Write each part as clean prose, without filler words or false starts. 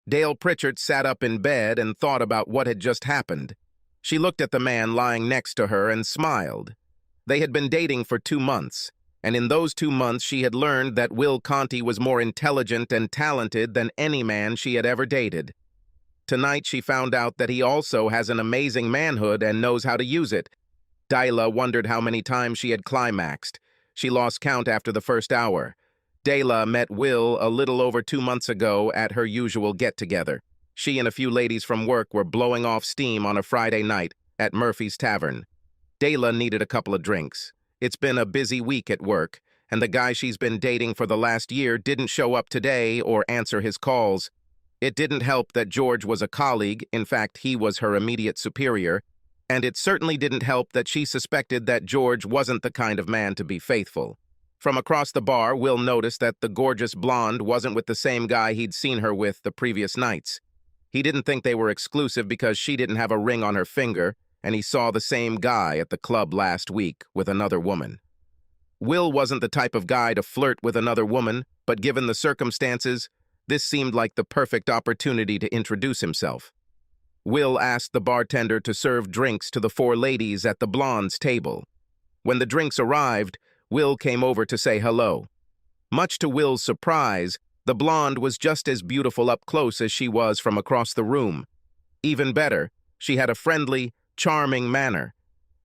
Dale Pritchard sat up in bed and thought about what had just happened. She looked at the man lying next to her and smiled. They had been dating for 2 months, and in those 2 months she had learned that Will Conti was more intelligent and talented than any man she had ever dated. Tonight she found out that he also has an amazing manhood and knows how to use it. Dayla wondered how many times she had climaxed. She lost count after the first hour. Dayla met Will a little over 2 months ago at her usual get-together. She and a few ladies from work were blowing off steam on a Friday night at Murphy's Tavern. Dayla needed a couple of drinks. It's been a busy week at work, and the guy she's been dating for the last year didn't show up today or answer his calls. It didn't help that George was a colleague, in fact, he was her immediate superior, and it certainly didn't help that she suspected that George wasn't the kind of man to be faithful. From across the bar, Will noticed that the gorgeous blonde wasn't with the same guy he'd seen her with the previous nights. He didn't think they were exclusive because she didn't have a ring on her finger, and he saw the same guy at the club last week with another woman. Will wasn't the type of guy to flirt with another woman, but given the circumstances, this seemed like the perfect opportunity to introduce himself. Will asked the bartender to serve drinks to the 4 ladies at the blonde's table. When the drinks arrived, Will came over to say hello. Much to Will's surprise, the blonde was just as beautiful up close as she was from across the room. Even better, she had a friendly, charming manner.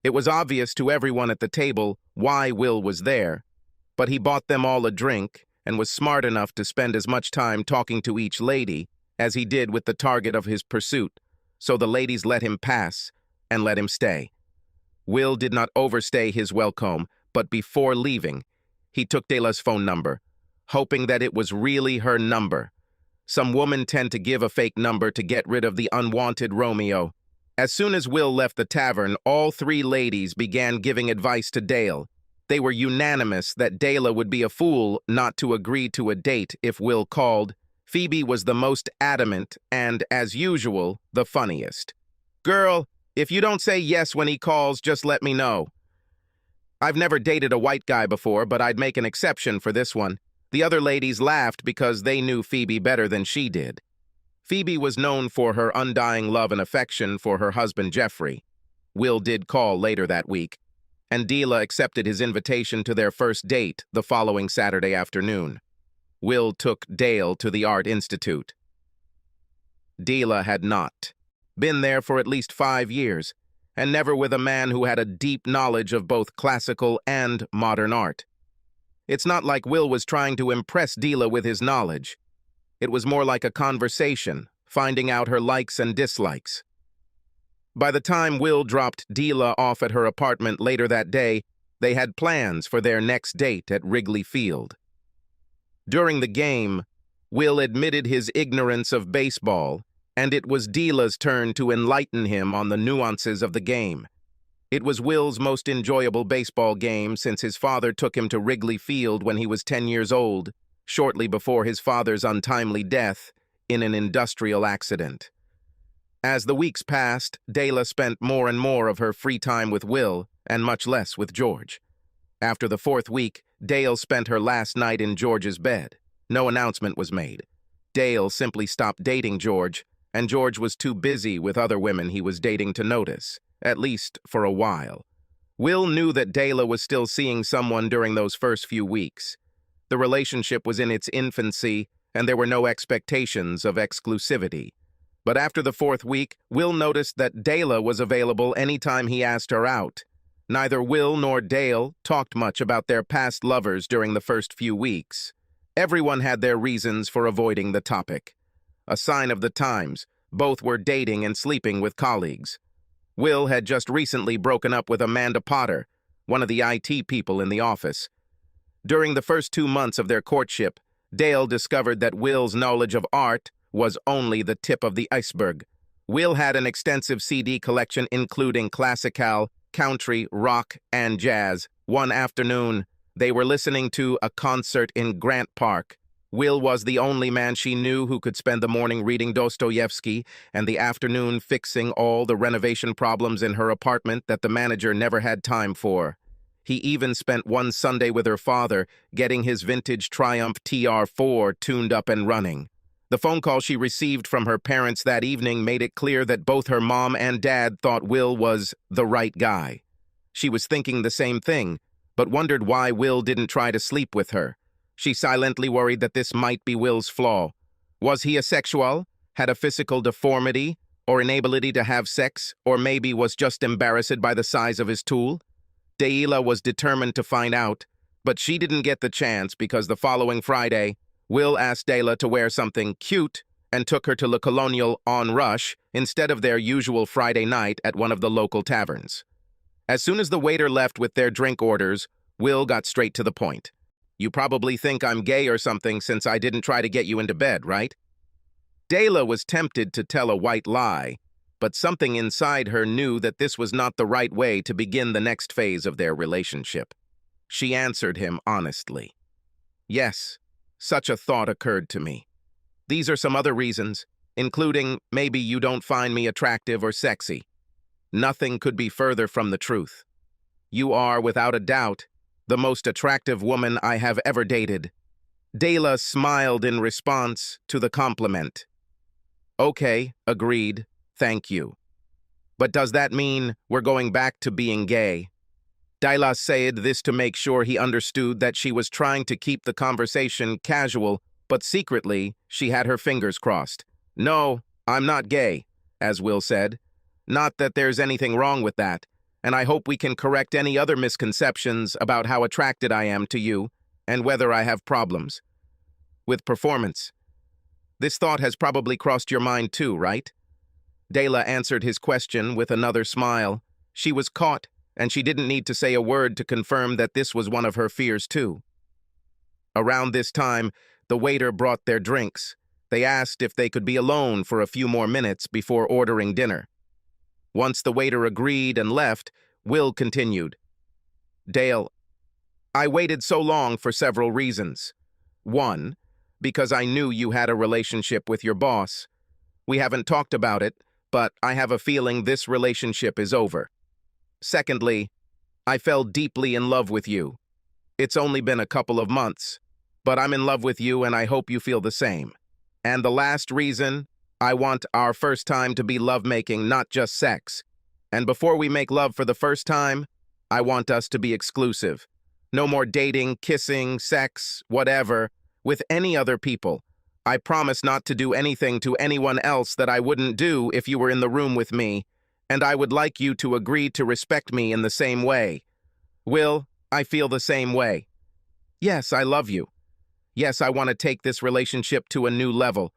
It was obvious to everyone at the table why Will was there, but he bought them all a drink and was smart enough to spend as much time talking to each lady as he did with the target of his pursuit, so the ladies let him pass and let him stay. Will did not overstay his welcome, but before leaving, he took Dayla's phone number, hoping that it was really her number. Some women tend to give a fake number to get rid of the unwanted Romeo. As soon as Will left the tavern, all 3 ladies began giving advice to Dale. They were unanimous that Dayla would be a fool not to agree to a date if Will called. Phoebe was the most adamant and, as usual, the funniest. "Girl, if you don't say yes when he calls, just let me know." I've never dated a white guy before, but I'd make an exception for this one. The other ladies laughed because they knew Phoebe better than she did. Phoebe was known for her undying love and affection for her husband Jeffrey. Will did call later that week, and Dayla accepted his invitation to their first date the following Saturday afternoon. Will took Dale to the Art Institute. Dayla had not been there for at least 5 years, and never with a man who had a deep knowledge of both classical and modern art. It's not like Will was trying to impress Dayla with his knowledge. It was more like a conversation, finding out her likes and dislikes. By the time Will dropped Dayla off at her apartment later that day, they had plans for their next date at Wrigley Field. During the game, Will admitted his ignorance of baseball, and it was Dayla's turn to enlighten him on the nuances of the game. It was Will's most enjoyable baseball game since his father took him to Wrigley Field when he was 10 years old, shortly before his father's untimely death in an industrial accident. As the weeks passed, Dayla spent more and more of her free time with Will and much less with George. After the 4th week, Dale spent her last night in George's bed. No announcement was made. Dale simply stopped dating George, and George was too busy with other women he was dating to notice, at least for a while. Will knew that Dayla was still seeing someone during those first few weeks. The relationship was in its infancy, and there were no expectations of exclusivity. But after the 4th week, Will noticed that Dayla was available anytime he asked her out. Neither Will nor Dale talked much about their past lovers during the first few weeks. Everyone had their reasons for avoiding the topic. A sign of the times, both were dating and sleeping with colleagues. Will had just recently broken up with Amanda Potter, one of the IT people in the office. During the first 2 months of their courtship, Dale discovered that Will's knowledge of art was only the tip of the iceberg. Will had an extensive CD collection including classical, country, rock, and jazz. One afternoon, they were listening to a concert in Grant Park. Will was the only man she knew who could spend the morning reading Dostoevsky and the afternoon fixing all the renovation problems in her apartment that the manager never had time for. He even spent one Sunday with her father getting his vintage Triumph TR4 tuned up and running. The phone call she received from her parents that evening made it clear that both her mom and dad thought Will was the right guy. She was thinking the same thing, but wondered why Will didn't try to sleep with her. She silently worried that this might be Will's flaw. Was he asexual, had a physical deformity, or inability to have sex, or maybe was just embarrassed by the size of his tool? Dayla was determined to find out, but she didn't get the chance because the following Friday, Will asked Dayla to wear something cute and took her to Le Colonial on Rush instead of their usual Friday night at one of the local taverns. As soon as the waiter left with their drink orders, Will got straight to the point. "You probably think I'm gay or something since I didn't try to get you into bed, right?" Dayla was tempted to tell a white lie, but something inside her knew that this was not the right way to begin the next phase of their relationship. She answered him honestly. "Yes, such a thought occurred to me. These are some other reasons, including maybe you don't find me attractive or sexy. Nothing could be further from the truth. You are, without a doubt, the most attractive woman I have ever dated." Dayla smiled in response to the compliment. "Okay, agreed, thank you. But does that mean we're going back to being gay?" Dayla said this to make sure he understood that she was trying to keep the conversation casual, but secretly, she had her fingers crossed. "No, I'm not gay," as Will said. "Not that there's anything wrong with that, and I hope we can correct any other misconceptions about how attracted I am to you and whether I have problems with performance. This thought has probably crossed your mind too, right?" Dayla answered his question with another smile. She was caught, and she didn't need to say a word to confirm that this was one of her fears too. Around this time, the waiter brought their drinks. They asked if they could be alone for a few more minutes before ordering dinner. Once the waiter agreed and left, Will continued. "Dale, I waited so long for several reasons. One, because I knew you had a relationship with your boss. We haven't talked about it, but I have a feeling this relationship is over. Secondly, I fell deeply in love with you. It's only been a couple of months, but I'm in love with you and I hope you feel the same. And the last reason, I want our first time to be lovemaking, not just sex. And before we make love for the first time, I want us to be exclusive. No more dating, kissing, sex, whatever, with any other people. I promise not to do anything to anyone else that I wouldn't do if you were in the room with me, and I would like you to agree to respect me in the same way. Will, I feel the same way. Yes, I love you. Yes, I want to take this relationship to a new level.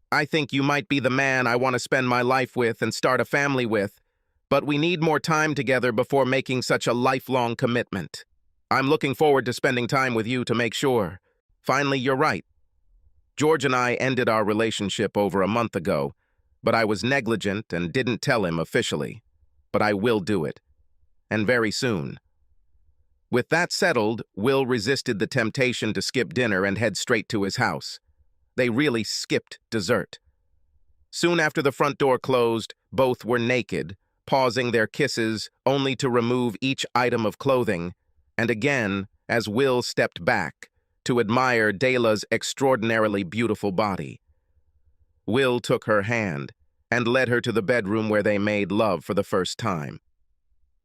I think you might be the man I want to spend my life with and start a family with, but we need more time together before making such a lifelong commitment. I'm looking forward to spending time with you to make sure. Finally, you're right. George and I ended our relationship over a month ago, but I was negligent and didn't tell him officially. But I will do it. And very soon. With that settled, Will resisted the temptation to skip dinner and head straight to his house. They really skipped dessert. Soon after the front door closed, both were naked, pausing their kisses only to remove each item of clothing, and again, as Will stepped back, to admire Dayla's extraordinarily beautiful body. Will took her hand and led her to the bedroom where they made love for the first time.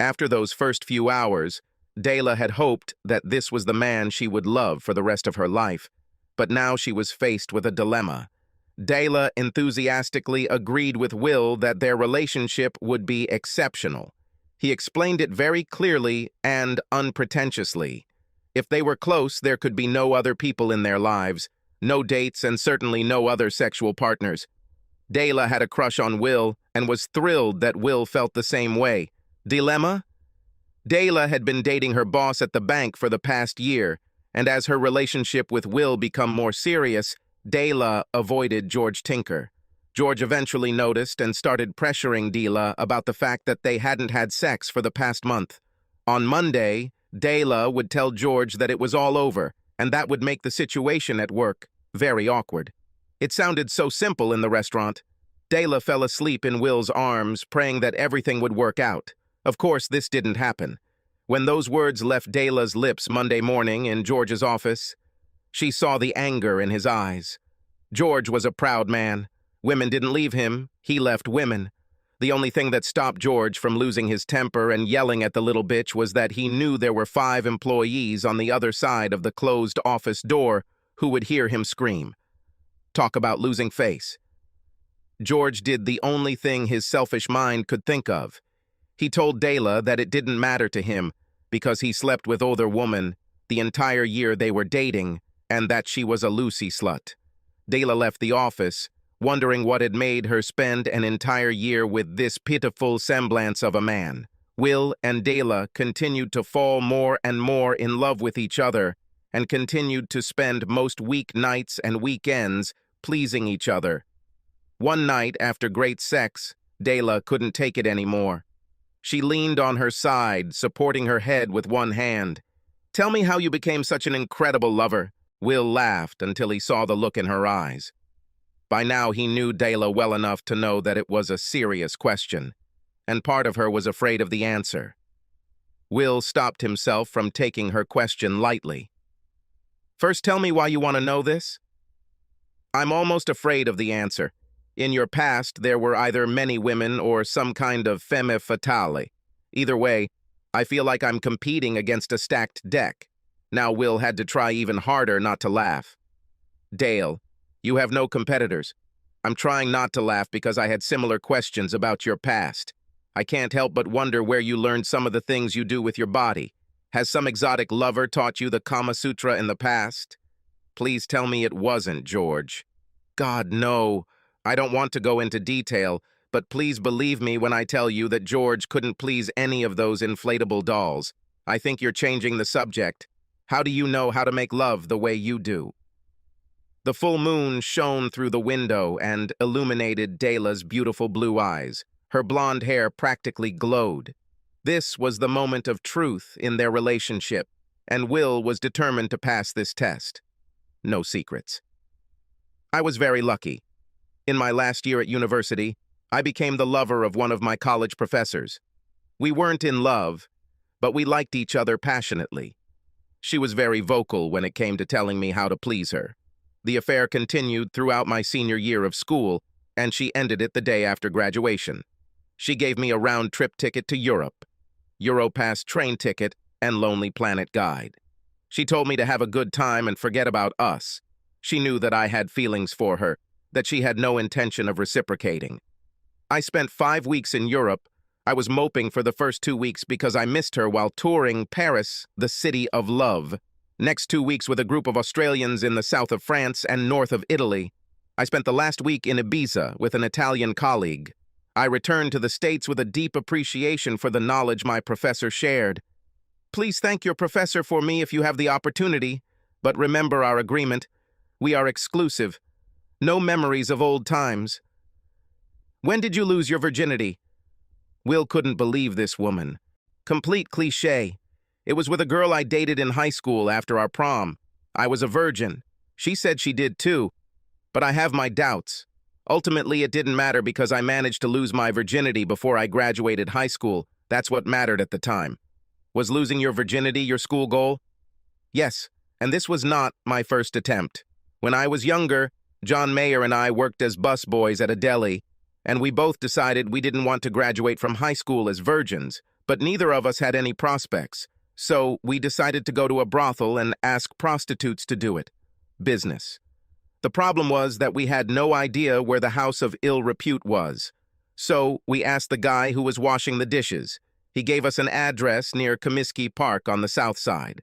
After those first few hours, Dayla had hoped that this was the man she would love for the rest of her life, but now she was faced with a dilemma. Dayla enthusiastically agreed with Will that their relationship would be exceptional. He explained it very clearly and unpretentiously. If they were close, there could be no other people in their lives, no dates, and certainly no other sexual partners. Dayla had a crush on Will and was thrilled that Will felt the same way. Dilemma? Dayla had been dating her boss at the bank for the past year, and as her relationship with Will became more serious, Dayla avoided George Tinker. George eventually noticed and started pressuring Dayla about the fact that they hadn't had sex for the past month. On Monday, Dayla would tell George that it was all over, and that would make the situation at work very awkward. It sounded so simple in the restaurant. Dayla fell asleep in Will's arms, praying that everything would work out. Of course, this didn't happen. When those words left Dayla's lips Monday morning in George's office, she saw the anger in his eyes. George was a proud man. Women didn't leave him, he left women. The only thing that stopped George from losing his temper and yelling at the little bitch was that he knew there were 5 employees on the other side of the closed office door who would hear him scream. Talk about losing face. George did the only thing his selfish mind could think of. He told Dayla that it didn't matter to him because he slept with other women the entire year they were dating and that she was a Lucy slut. Dayla left the office, wondering what had made her spend an entire year with this pitiful semblance of a man. Will and Dayla continued to fall more and more in love with each other and continued to spend most weeknights and weekends pleasing each other. One night, after great sex, Dayla couldn't take it anymore. She leaned on her side, supporting her head with one hand. "Tell me how you became such an incredible lover." Will laughed until he saw the look in her eyes. By now he knew Dayla well enough to know that it was a serious question, and part of her was afraid of the answer. Will stopped himself from taking her question lightly. "First, tell me why you want to know this." "I'm almost afraid of the answer. In your past, there were either many women or some kind of femme fatale. Either way, I feel like I'm competing against a stacked deck." Now Will had to try even harder not to laugh. "Dale, you have no competitors. I'm trying not to laugh because I had similar questions about your past. I can't help but wonder where you learned some of the things you do with your body. Has some exotic lover taught you the Kama Sutra in the past?" "Please tell me it wasn't, George." "God, no. I don't want to go into detail, but please believe me when I tell you that George couldn't please any of those inflatable dolls. I think you're changing the subject. How do you know how to make love the way you do?" The full moon shone through the window and illuminated Dayla's beautiful blue eyes. Her blonde hair practically glowed. This was the moment of truth in their relationship, and Will was determined to pass this test. No secrets. "I was very lucky. In my last year at university, I became the lover of one of my college professors. We weren't in love, but we liked each other passionately. She was very vocal when it came to telling me how to please her. The affair continued throughout my senior year of school, and she ended it the day after graduation. She gave me a round-trip ticket to Europe, Europass train ticket, and Lonely Planet guide. She told me to have a good time and forget about us. She knew that I had feelings for her, that she had no intention of reciprocating. I spent 5 weeks in Europe. I was moping for the first 2 weeks because I missed her while touring Paris, the city of love. Next 2 weeks with a group of Australians in the south of France and north of Italy. I spent the last week in Ibiza with an Italian colleague. I returned to the States with a deep appreciation for the knowledge my professor shared. Please thank your professor for me if you have the opportunity, but remember our agreement. We are exclusive. No memories of old times. When did you lose your virginity?" Will couldn't believe this woman. Complete cliché. "It was with a girl I dated in high school after our prom. I was a virgin. She said she did too, but I have my doubts. Ultimately, it didn't matter because I managed to lose my virginity before I graduated high school. That's what mattered at the time." "Was losing your virginity your school goal?" "Yes, and this was not my first attempt. When I was younger, John Mayer and I worked as busboys at a deli, and we both decided we didn't want to graduate from high school as virgins, but neither of us had any prospects. So we decided to go to a brothel and ask prostitutes to do it. Business. The problem was that we had no idea where the house of ill repute was. So we asked the guy who was washing the dishes. He gave us an address near Comiskey Park on the south side.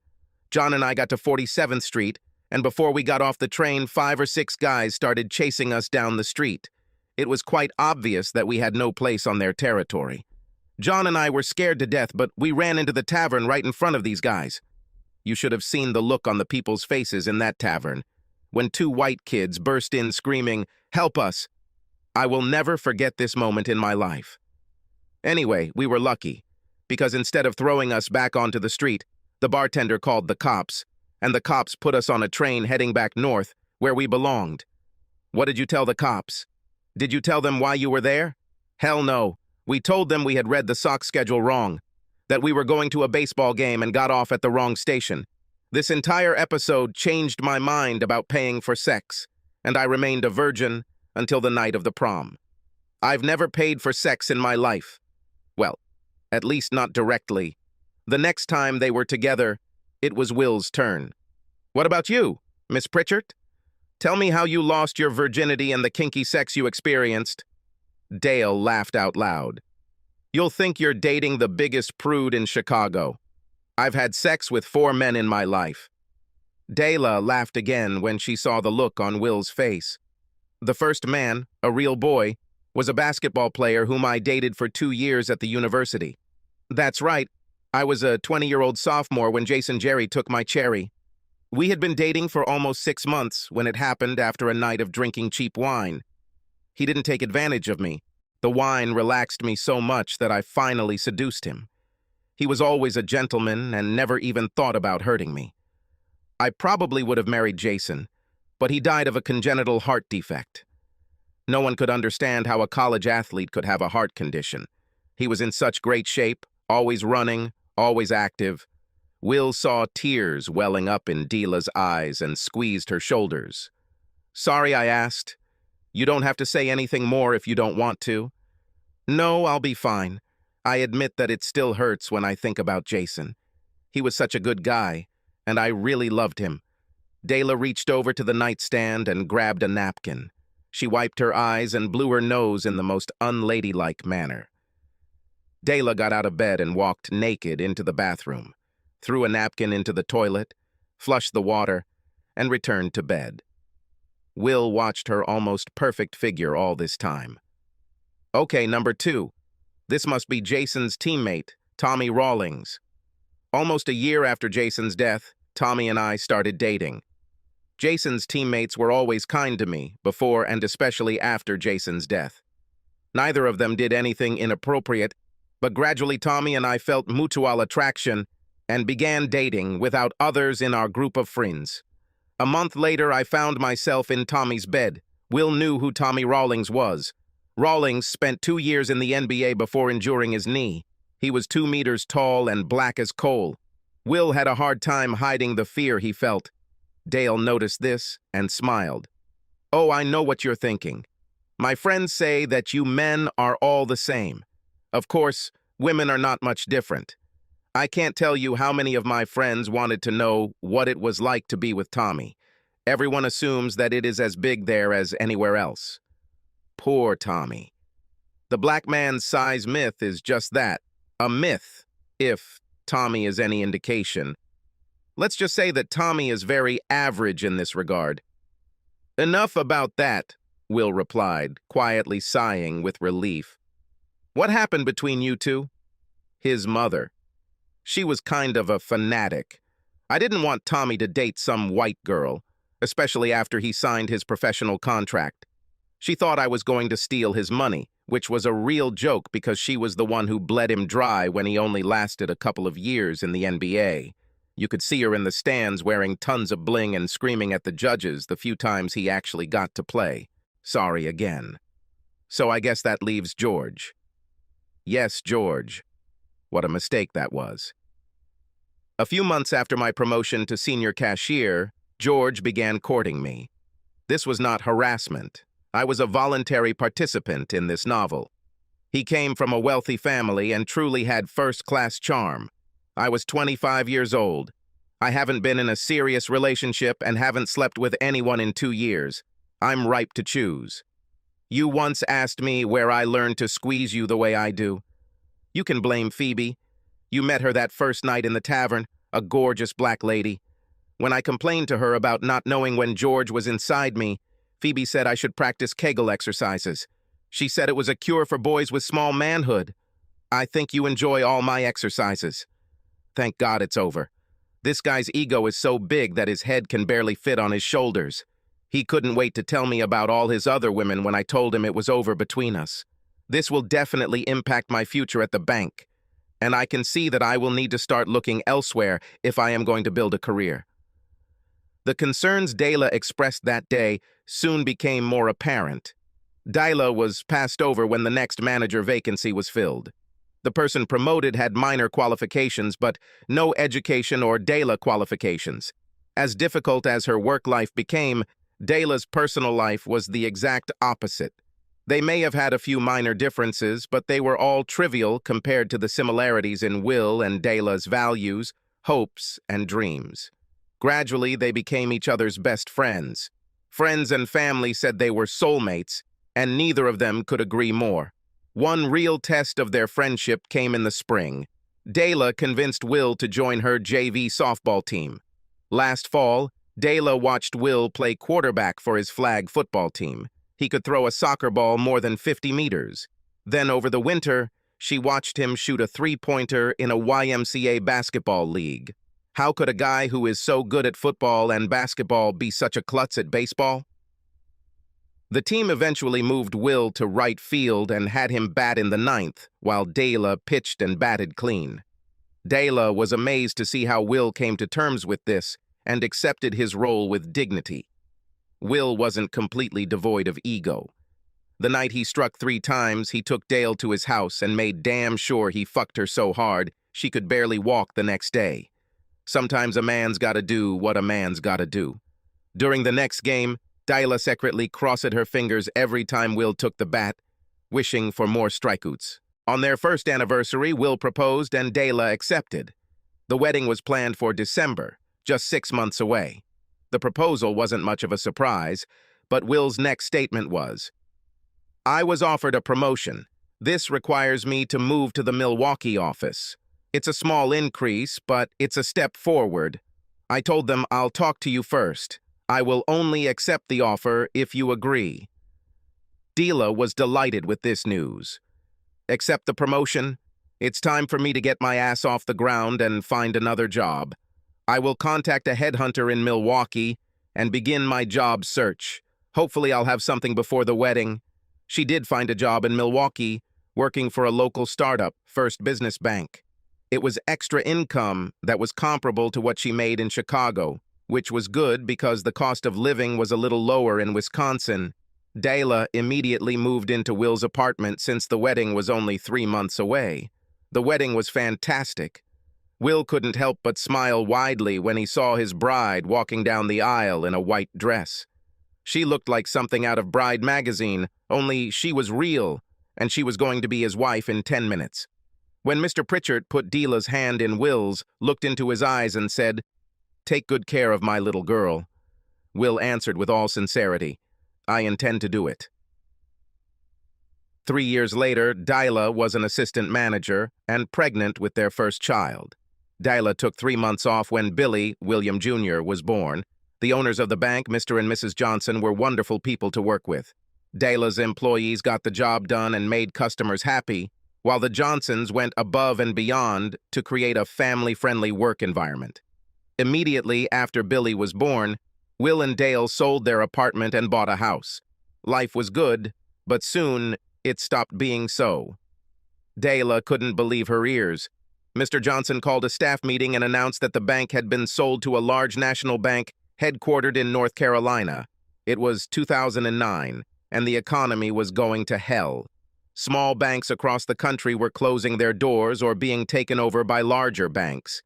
John and I got to 47th Street, and before we got off the train, 5 or 6 guys started chasing us down the street. It was quite obvious that we had no place on their territory. John and I were scared to death, but we ran into the tavern right in front of these guys. You should have seen the look on the people's faces in that tavern when 2 white kids burst in screaming, "Help us!" I will never forget this moment in my life. Anyway, we were lucky, because instead of throwing us back onto the street, the bartender called the cops, and the cops put us on a train heading back north, where we belonged. What did you tell the cops? Did you tell them why you were there? Hell no. We told them we had read the sock schedule wrong, that we were going to a baseball game and got off at the wrong station. This entire episode changed my mind about paying for sex, and I remained a virgin until the night of the prom. I've never paid for sex in my life. Well, at least not directly. The next time they were together, it was Will's turn. What about you, Miss Pritchard? Tell me how you lost your virginity and the kinky sex you experienced. Dale laughed out loud. You'll think you're dating the biggest prude in Chicago. I've had sex with 4 men in my life. Dale laughed again when she saw the look on Will's face. The first man, a real boy, was a basketball player whom I dated for 2 years at the university. That's right, I was a 20-year-old sophomore when Jason Jerry took my cherry. We had been dating for almost 6 months when it happened after a night of drinking cheap wine. He didn't take advantage of me. The wine relaxed me so much that I finally seduced him. He was always a gentleman and never even thought about hurting me. I probably would have married Jason, but he died of a congenital heart defect. No one could understand how a college athlete could have a heart condition. He was in such great shape, always running, always active. Will saw tears welling up in Deela's eyes and squeezed her shoulders. Sorry, I asked. You don't have to say anything more if you don't want to. No, I'll be fine. I admit that it still hurts when I think about Jason. He was such a good guy, and I really loved him. Dela reached over to the nightstand and grabbed a napkin. She wiped her eyes and blew her nose in the most unladylike manner. Dela got out of bed and walked naked into the bathroom, threw a napkin into the toilet, flushed the water, and returned to bed. Will watched her almost perfect figure all this time. Okay, number 2. This must be Jason's teammate, Tommy Rawlings. Almost a year after Jason's death, Tommy and I started dating. Jason's teammates were always kind to me, before and especially after Jason's death. Neither of them did anything inappropriate, but gradually Tommy and I felt mutual attraction and began dating without others in our group of friends. A month later, I found myself in Tommy's bed. Will knew who Tommy Rawlings was. Rawlings spent 2 years in the NBA before injuring his knee. He was 2 meters tall and black as coal. Will had a hard time hiding the fear he felt. Dale noticed this and smiled. Oh, I know what you're thinking. My friends say that you men are all the same. Of course, women are not much different. I can't tell you how many of my friends wanted to know what it was like to be with Tommy. Everyone assumes that it is as big there as anywhere else. Poor Tommy. The black man's size myth is just that, a myth, if Tommy is any indication. Let's just say that Tommy is very average in this regard. Enough about that, Will replied, quietly sighing with relief. What happened between you two? His mother. She was kind of a fanatic. I didn't want Tommy to date some white girl, especially after he signed his professional contract. She thought I was going to steal his money, which was a real joke because she was the one who bled him dry when he only lasted a couple of years in the NBA. You could see her in the stands wearing tons of bling and screaming at the judges the few times he actually got to play. Sorry again. So I guess that leaves George. Yes, George. What a mistake that was. A few months after my promotion to senior cashier, George began courting me. This was not harassment. I was a voluntary participant in this novel. He came from a wealthy family and truly had first-class charm. I was 25 years old. I haven't been in a serious relationship and haven't slept with anyone in 2 years. I'm ripe to choose. You once asked me where I learned to squeeze you the way I do. You can blame Phoebe. You met her that first night in the tavern, a gorgeous black lady. When I complained to her about not knowing when George was inside me, Phoebe said I should practice Kegel exercises. She said it was a cure for boys with small manhood. I think you enjoy all my exercises. Thank God it's over. This guy's ego is so big that his head can barely fit on his shoulders. He couldn't wait to tell me about all his other women when I told him it was over between us. This will definitely impact my future at the bank, and I can see that I will need to start looking elsewhere if I am going to build a career. The concerns Dela expressed that day soon became more apparent. Dela was passed over when the next manager vacancy was filled. The person promoted had minor qualifications, but no education or Dela qualifications. As difficult as her work life became, Dayla's personal life was the exact opposite. They may have had a few minor differences, but they were all trivial compared to the similarities in Will and Dayla's values, hopes, and dreams. Gradually, they became each other's best friends. Friends and family said they were soulmates, and neither of them could agree more. One real test of their friendship came in the spring. Dayla convinced Will to join her JV softball team. Last fall, Dayla watched Will play quarterback for his flag football team. He could throw a soccer ball more than 50 meters. Then over the winter, she watched him shoot a three-pointer in a YMCA basketball league. How could a guy who is so good at football and basketball be such a klutz at baseball? The team eventually moved Will to right field and had him bat in the ninth, while Dayla pitched and batted clean. Dayla was amazed to see how Will came to terms with this and accepted his role with dignity. Will wasn't completely devoid of ego. The night he struck 3 times, he took Dale to his house and made damn sure he fucked her so hard she could barely walk the next day. Sometimes a man's gotta do what a man's gotta do. During the next game, Dayla secretly crossed her fingers every time Will took the bat, wishing for more strikeouts. On their first anniversary, Will proposed and Dayla accepted. The wedding was planned for December, just 6 months away. The proposal wasn't much of a surprise, but Will's next statement was, "I was offered a promotion. This requires me to move to the Milwaukee office. It's a small increase, but it's a step forward. I told them I'll talk to you first. I will only accept the offer if you agree." Dayla was delighted with this news. "Accept the promotion? It's time for me to get my ass off the ground and find another job. I will contact a headhunter in Milwaukee and begin my job search. Hopefully I'll have something before the wedding." She did find a job in Milwaukee, working for a local startup, First Business Bank. It was extra income that was comparable to what she made in Chicago, which was good because the cost of living was a little lower in Wisconsin. Dayla immediately moved into Will's apartment since the wedding was only 3 months away. The wedding was fantastic. Will couldn't help but smile widely when he saw his bride walking down the aisle in a white dress. She looked like something out of Bride magazine, only she was real, and she was going to be his wife in 10 minutes. When Mr. Pritchard put Dayla's hand in Will's, looked into his eyes and said, "Take good care of my little girl," Will answered with all sincerity, "I intend to do it." 3 years later, Dayla was an assistant manager and pregnant with their first child. Dayla took 3 months off when Billy, William Jr., was born. The owners of the bank, Mr. and Mrs. Johnson, were wonderful people to work with. Dayla's employees got the job done and made customers happy, while the Johnsons went above and beyond to create a family-friendly work environment. Immediately after Billy was born, Will and Dale sold their apartment and bought a house. Life was good, but soon it stopped being so. Dayla couldn't believe her ears. Mr. Johnson called a staff meeting and announced that the bank had been sold to a large national bank headquartered in North Carolina. It was 2009, and the economy was going to hell. Small banks across the country were closing their doors or being taken over by larger banks.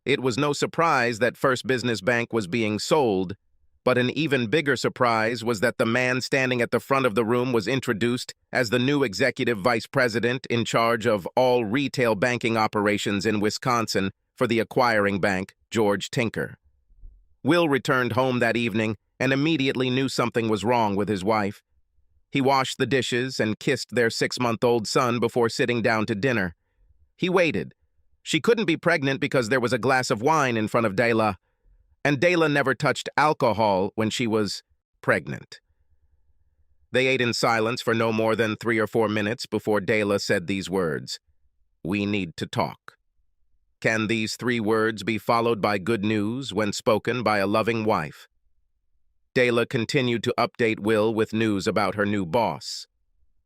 It was no surprise that First Business Bank was being sold, but an even bigger surprise was that the man standing at the front of the room was introduced as the new executive vice president in charge of all retail banking operations in Wisconsin for the acquiring bank, George Tinker. Will returned home that evening and immediately knew something was wrong with his wife. He washed the dishes and kissed their 6-month-old son before sitting down to dinner. He waited. She couldn't be pregnant because there was a glass of wine in front of Dayla, and Dayla never touched alcohol when she was pregnant. They ate in silence for no more than 3 or 4 minutes before Dayla said these words, "We need to talk." Can these 3 words be followed by good news when spoken by a loving wife? Dayla continued to update Will with news about her new boss.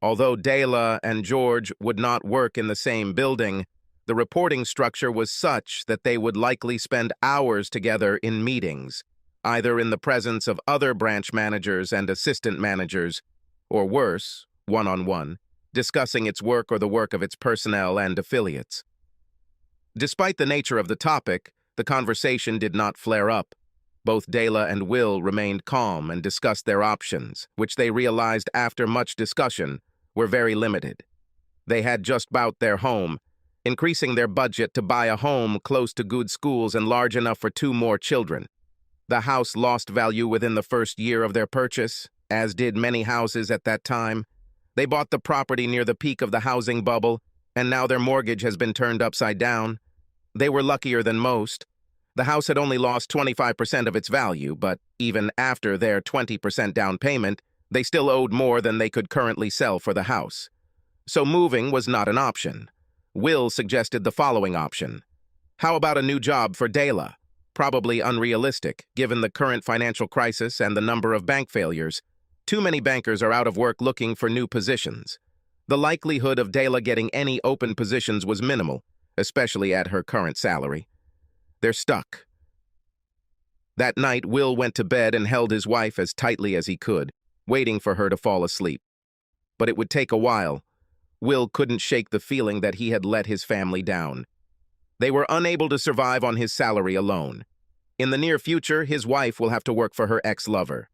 Although Dayla and George would not work in the same building, the reporting structure was such that they would likely spend hours together in meetings, either in the presence of other branch managers and assistant managers, or worse, one-on-one, discussing its work or the work of its personnel and Despite the nature of the topic, the conversation did not flare up. Both Dela and Will remained calm and discussed their options, which they realized after much discussion were very limited. They had just bought their home, increasing their budget to buy a home close to good schools and large enough for 2 more children. The house lost value within the first year of their purchase, as did many houses at that time. They bought the property near the peak of the housing bubble, and now their mortgage has been turned upside down. They were luckier than most. The house had only lost 25% of its value, but even after their 20% down payment, they still owed more than they could currently sell for the house. So moving was not an option. Will suggested the following option. How about a new job for Dela? Probably unrealistic, given the current financial crisis and the number of bank failures. Too many bankers are out of work looking for new positions. The likelihood of Dela getting any open positions was minimal, especially at her current salary. They're stuck. That night, Will went to bed and held his wife as tightly as he could, waiting for her to fall asleep. But it would take a while. Will couldn't shake the feeling that he had let his family down. They were unable to survive on his salary alone. In the near future, his wife will have to work for her ex-lover.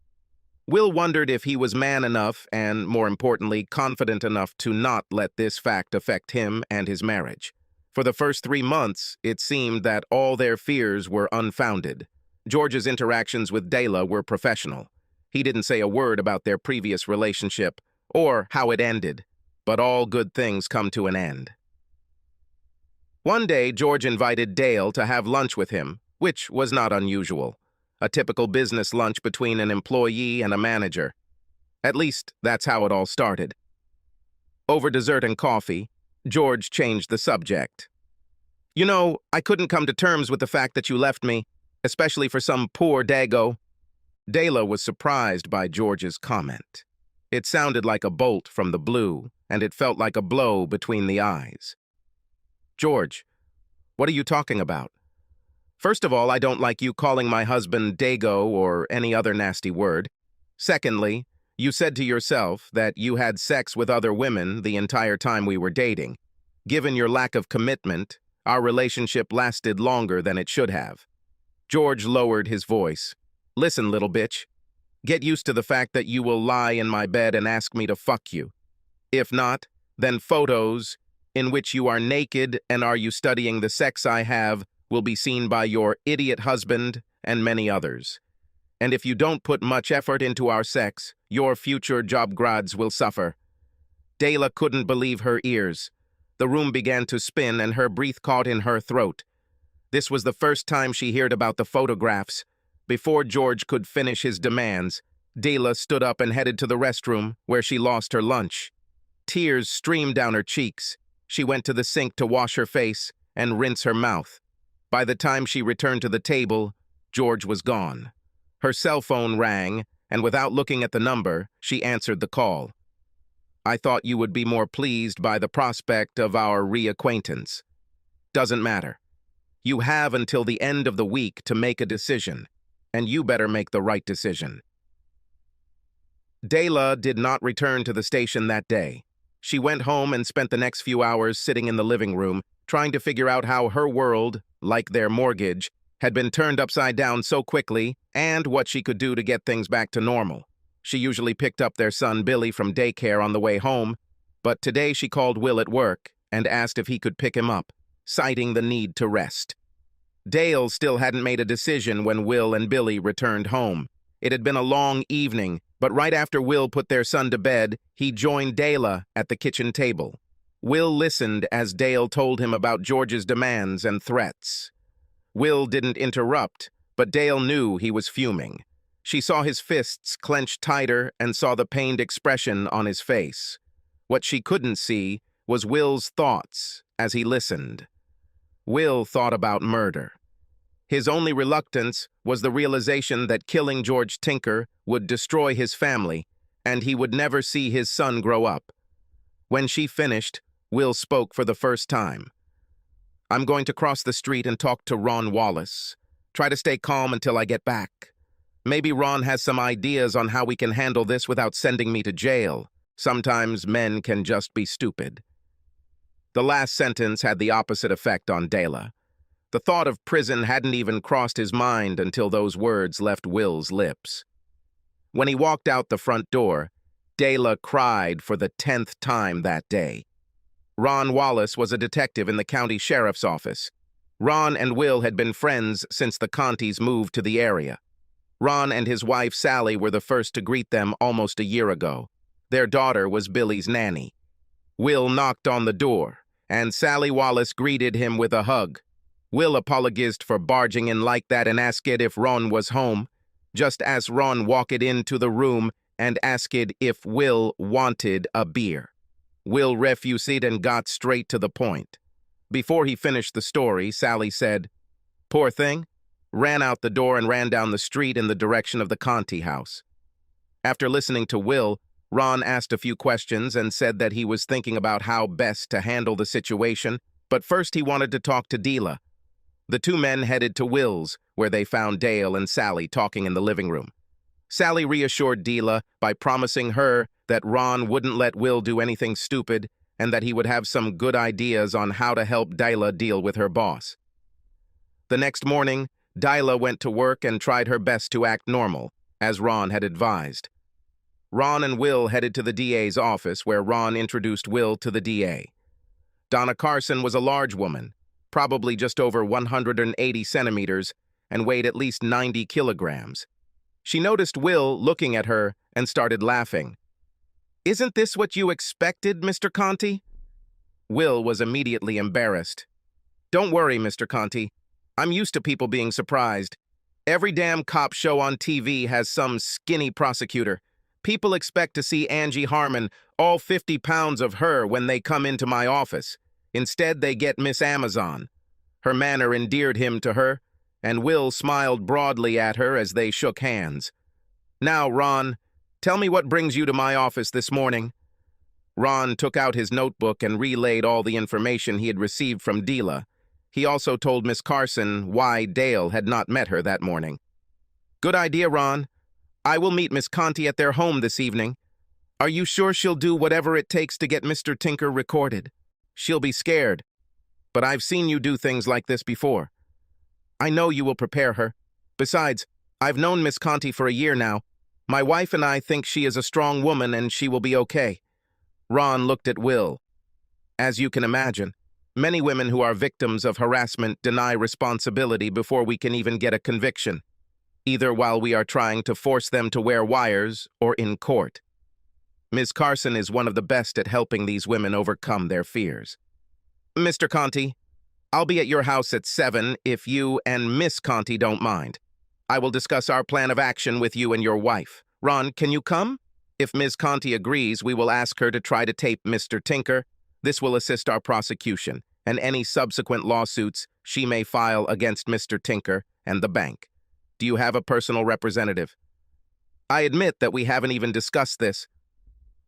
Will wondered if he was man enough and, more importantly, confident enough to not let this fact affect him and his marriage. For the first 3 months, it seemed that all their fears were unfounded. George's interactions with Dela were professional. He didn't say a word about their previous relationship or how it ended, but all good things come to an end. One day, George invited Dale to have lunch with him, which was not unusual. A typical business lunch between an employee and a manager. At least, that's how it all started. Over dessert and coffee, George changed the subject. You know, I couldn't come to terms with the fact that you left me, especially for some poor dago. Dela was surprised by George's comment. It sounded like a bolt from the blue, and it felt like a blow between the eyes. George, what are you talking about? First of all, I don't like you calling my husband dago or any other nasty word. Secondly, you said to yourself that you had sex with other women the entire time we were dating. Given your lack of commitment, our relationship lasted longer than it should have. George lowered his voice. Listen, little bitch. Get used to the fact that you will lie in my bed and ask me to fuck you. If not, then photos in which you are naked and are you studying the sex I have will be seen by your idiot husband and many others. And if you don't put much effort into our sex, your future job grads will suffer. Dela couldn't believe her ears. The room began to spin and her breath caught in her throat. This was the first time she heard about the photographs. Before George could finish his demands, Dela stood up and headed to the restroom, where she lost her lunch. Tears streamed down her cheeks. She went to the sink to wash her face and rinse her mouth. By the time she returned to the table, George was gone. Her cell phone rang, and without looking at the number, she answered the call. I thought you would be more pleased by the prospect of our reacquaintance. Doesn't matter. You have until the end of the week to make a decision, and you better make the right decision. Dela did not return to the station that day. She went home and spent the next few hours sitting in the living room, trying to figure out how her world, like their mortgage, had been turned upside down so quickly and what she could do to get things back to normal. She usually picked up their son Billy from daycare on the way home, but today she called Will at work and asked if he could pick him up, citing the need to rest. Dale still hadn't made a decision when Will and Billy returned home. It had been a long evening, but right after Will put their son to bed, he joined Dela at the kitchen table. Will listened as Dale told him about George's demands and threats. Will didn't interrupt, but Dale knew he was fuming. She saw his fists clenched tighter and saw the pained expression on his face. What she couldn't see was Will's thoughts as he listened. Will thought about murder. His only reluctance was the realization that killing George Tinker would destroy his family, and he would never see his son grow up. When she finished, Will spoke for the first time. I'm going to cross the street and talk to Ron Wallace. Try to stay calm until I get back. Maybe Ron has some ideas on how we can handle this without sending me to jail. Sometimes men can just be stupid. The last sentence had the opposite effect on Dela. The thought of prison hadn't even crossed his mind until those words left Will's lips. When he walked out the front door, Dayla cried for the 10th time that day. Ron Wallace was a detective in the county sheriff's office. Ron and Will had been friends since the Contis moved to the area. Ron and his wife Sally were the first to greet them almost a year ago. Their daughter was Billy's nanny. Will knocked on the door, and Sally Wallace greeted him with a hug. Will apologized for barging in like that and asked if Ron was home, just as Ron walked into the room and asked if Will wanted a beer. Will refused and got straight to the point. Before he finished the story, Sally said, "Poor thing," ran out the door and ran down the street in the direction of the Conti house. After listening to Will, Ron asked a few questions and said that he was thinking about how best to handle the situation, but first he wanted to talk to Dayla. The two men headed to Will's, where they found Dale and Sally talking in the living room. Sally reassured Dayla by promising her that Ron wouldn't let Will do anything stupid and that he would have some good ideas on how to help Dayla deal with her boss. The next morning, Dayla went to work and tried her best to act normal, as Ron had advised. Ron and Will headed to the DA's office, where Ron introduced Will to the DA. Donna Carson was a large woman, probably just over 180 centimeters, and weighed at least 90 kilograms. She noticed Will looking at her and started laughing. "Isn't this what you expected, Mr. Conti?" Will was immediately embarrassed. "Don't worry, Mr. Conti. I'm used to people being surprised. Every damn cop show on TV has some skinny prosecutor. People expect to see Angie Harmon, all 50 pounds of her, when they come into my office. Instead, they get Miss Amazon." Her manner endeared him to her, and Will smiled broadly at her as they shook hands. "Now, Ron, tell me what brings you to my office this morning." Ron took out his notebook and relayed all the information he had received from Dayla. He also told Miss Carson why Dale had not met her that morning. "Good idea, Ron. I will meet Miss Conti at their home this evening. Are you sure she'll do whatever it takes to get Mr. Tinker recorded? She'll be scared. But I've seen you do things like this before. I know you will prepare her. Besides, I've known Miss Conti for a year now. My wife and I think she is a strong woman and she will be okay." Ron looked at Will. As you can imagine, many women who are victims of harassment deny responsibility before we can even get a conviction, either while we are trying to force them to wear wires or in court. Ms. Carson is one of the best at helping these women overcome their fears. "Mr. Conti, I'll be at your house at 7 if you and Miss Conti don't mind. I will discuss our plan of action with you and your wife. Ron, can you come? If Ms. Conti agrees, we will ask her to try to tape Mr. Tinker. This will assist our prosecution and any subsequent lawsuits she may file against Mr. Tinker and the bank. Do you have a personal representative?" "I admit that we haven't even discussed this.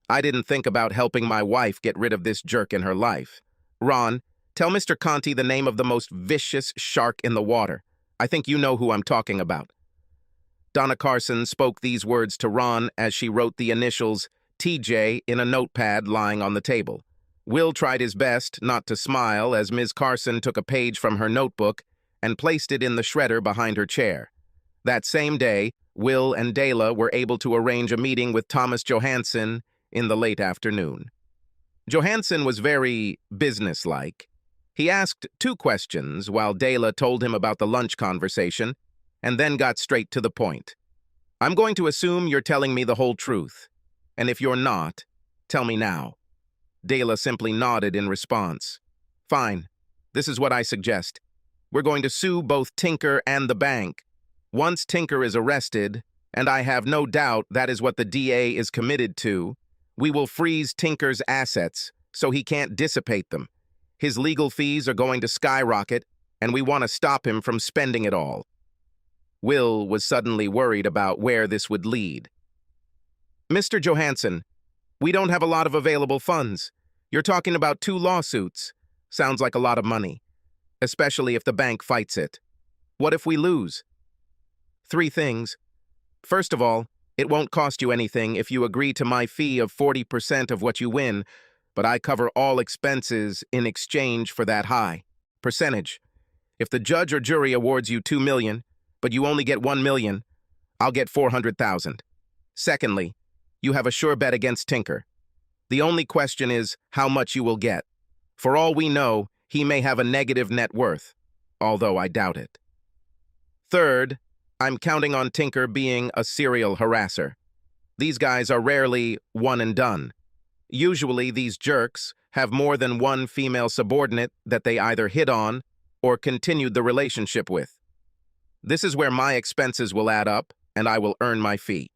I didn't think about helping my wife get rid of this jerk in her life. Ron, tell Mr. Conti the name of the most vicious shark in the water. I think you know who I'm talking about." Donna Carson spoke these words to Ron as she wrote the initials TJ in a notepad lying on the table. Will tried his best not to smile as Ms. Carson took a page from her notebook and placed it in the shredder behind her chair. That same day, Will and Dayla were able to arrange a meeting with Thomas Johansson in the late afternoon. Johansson was very businesslike. He asked 2 questions while Dayla told him about the lunch conversation, and then got straight to the point. "I'm going to assume you're telling me the whole truth, and if you're not, tell me now." Dayla simply nodded in response. "Fine. This is what I suggest. We're going to sue both Tinker and the bank. Once Tinker is arrested, and I have no doubt that is what the DA is committed to, we will freeze Tinker's assets so he can't dissipate them. His legal fees are going to skyrocket, and we want to stop him from spending it all." Will was suddenly worried about where this would lead. "Mr. Johansson, we don't have a lot of available funds. You're talking about 2 lawsuits. Sounds like a lot of money, especially if the bank fights it. What if we lose?" 3 things. First of all, it won't cost you anything if you agree to my fee of 40% of what you win, but I cover all expenses in exchange for that high percentage. If the judge or jury awards you $2 million, but you only get $1 million, I'll get $400,000. Secondly, you have a sure bet against Tinker. The only question is how much you will get. For all we know, he may have a negative net worth, although I doubt it. Third, I'm counting on Tinker being a serial harasser. These guys are rarely one and done. Usually, these jerks have more than one female subordinate that they either hit on or continued the relationship with. This is where my expenses will add up, and I will earn my fee.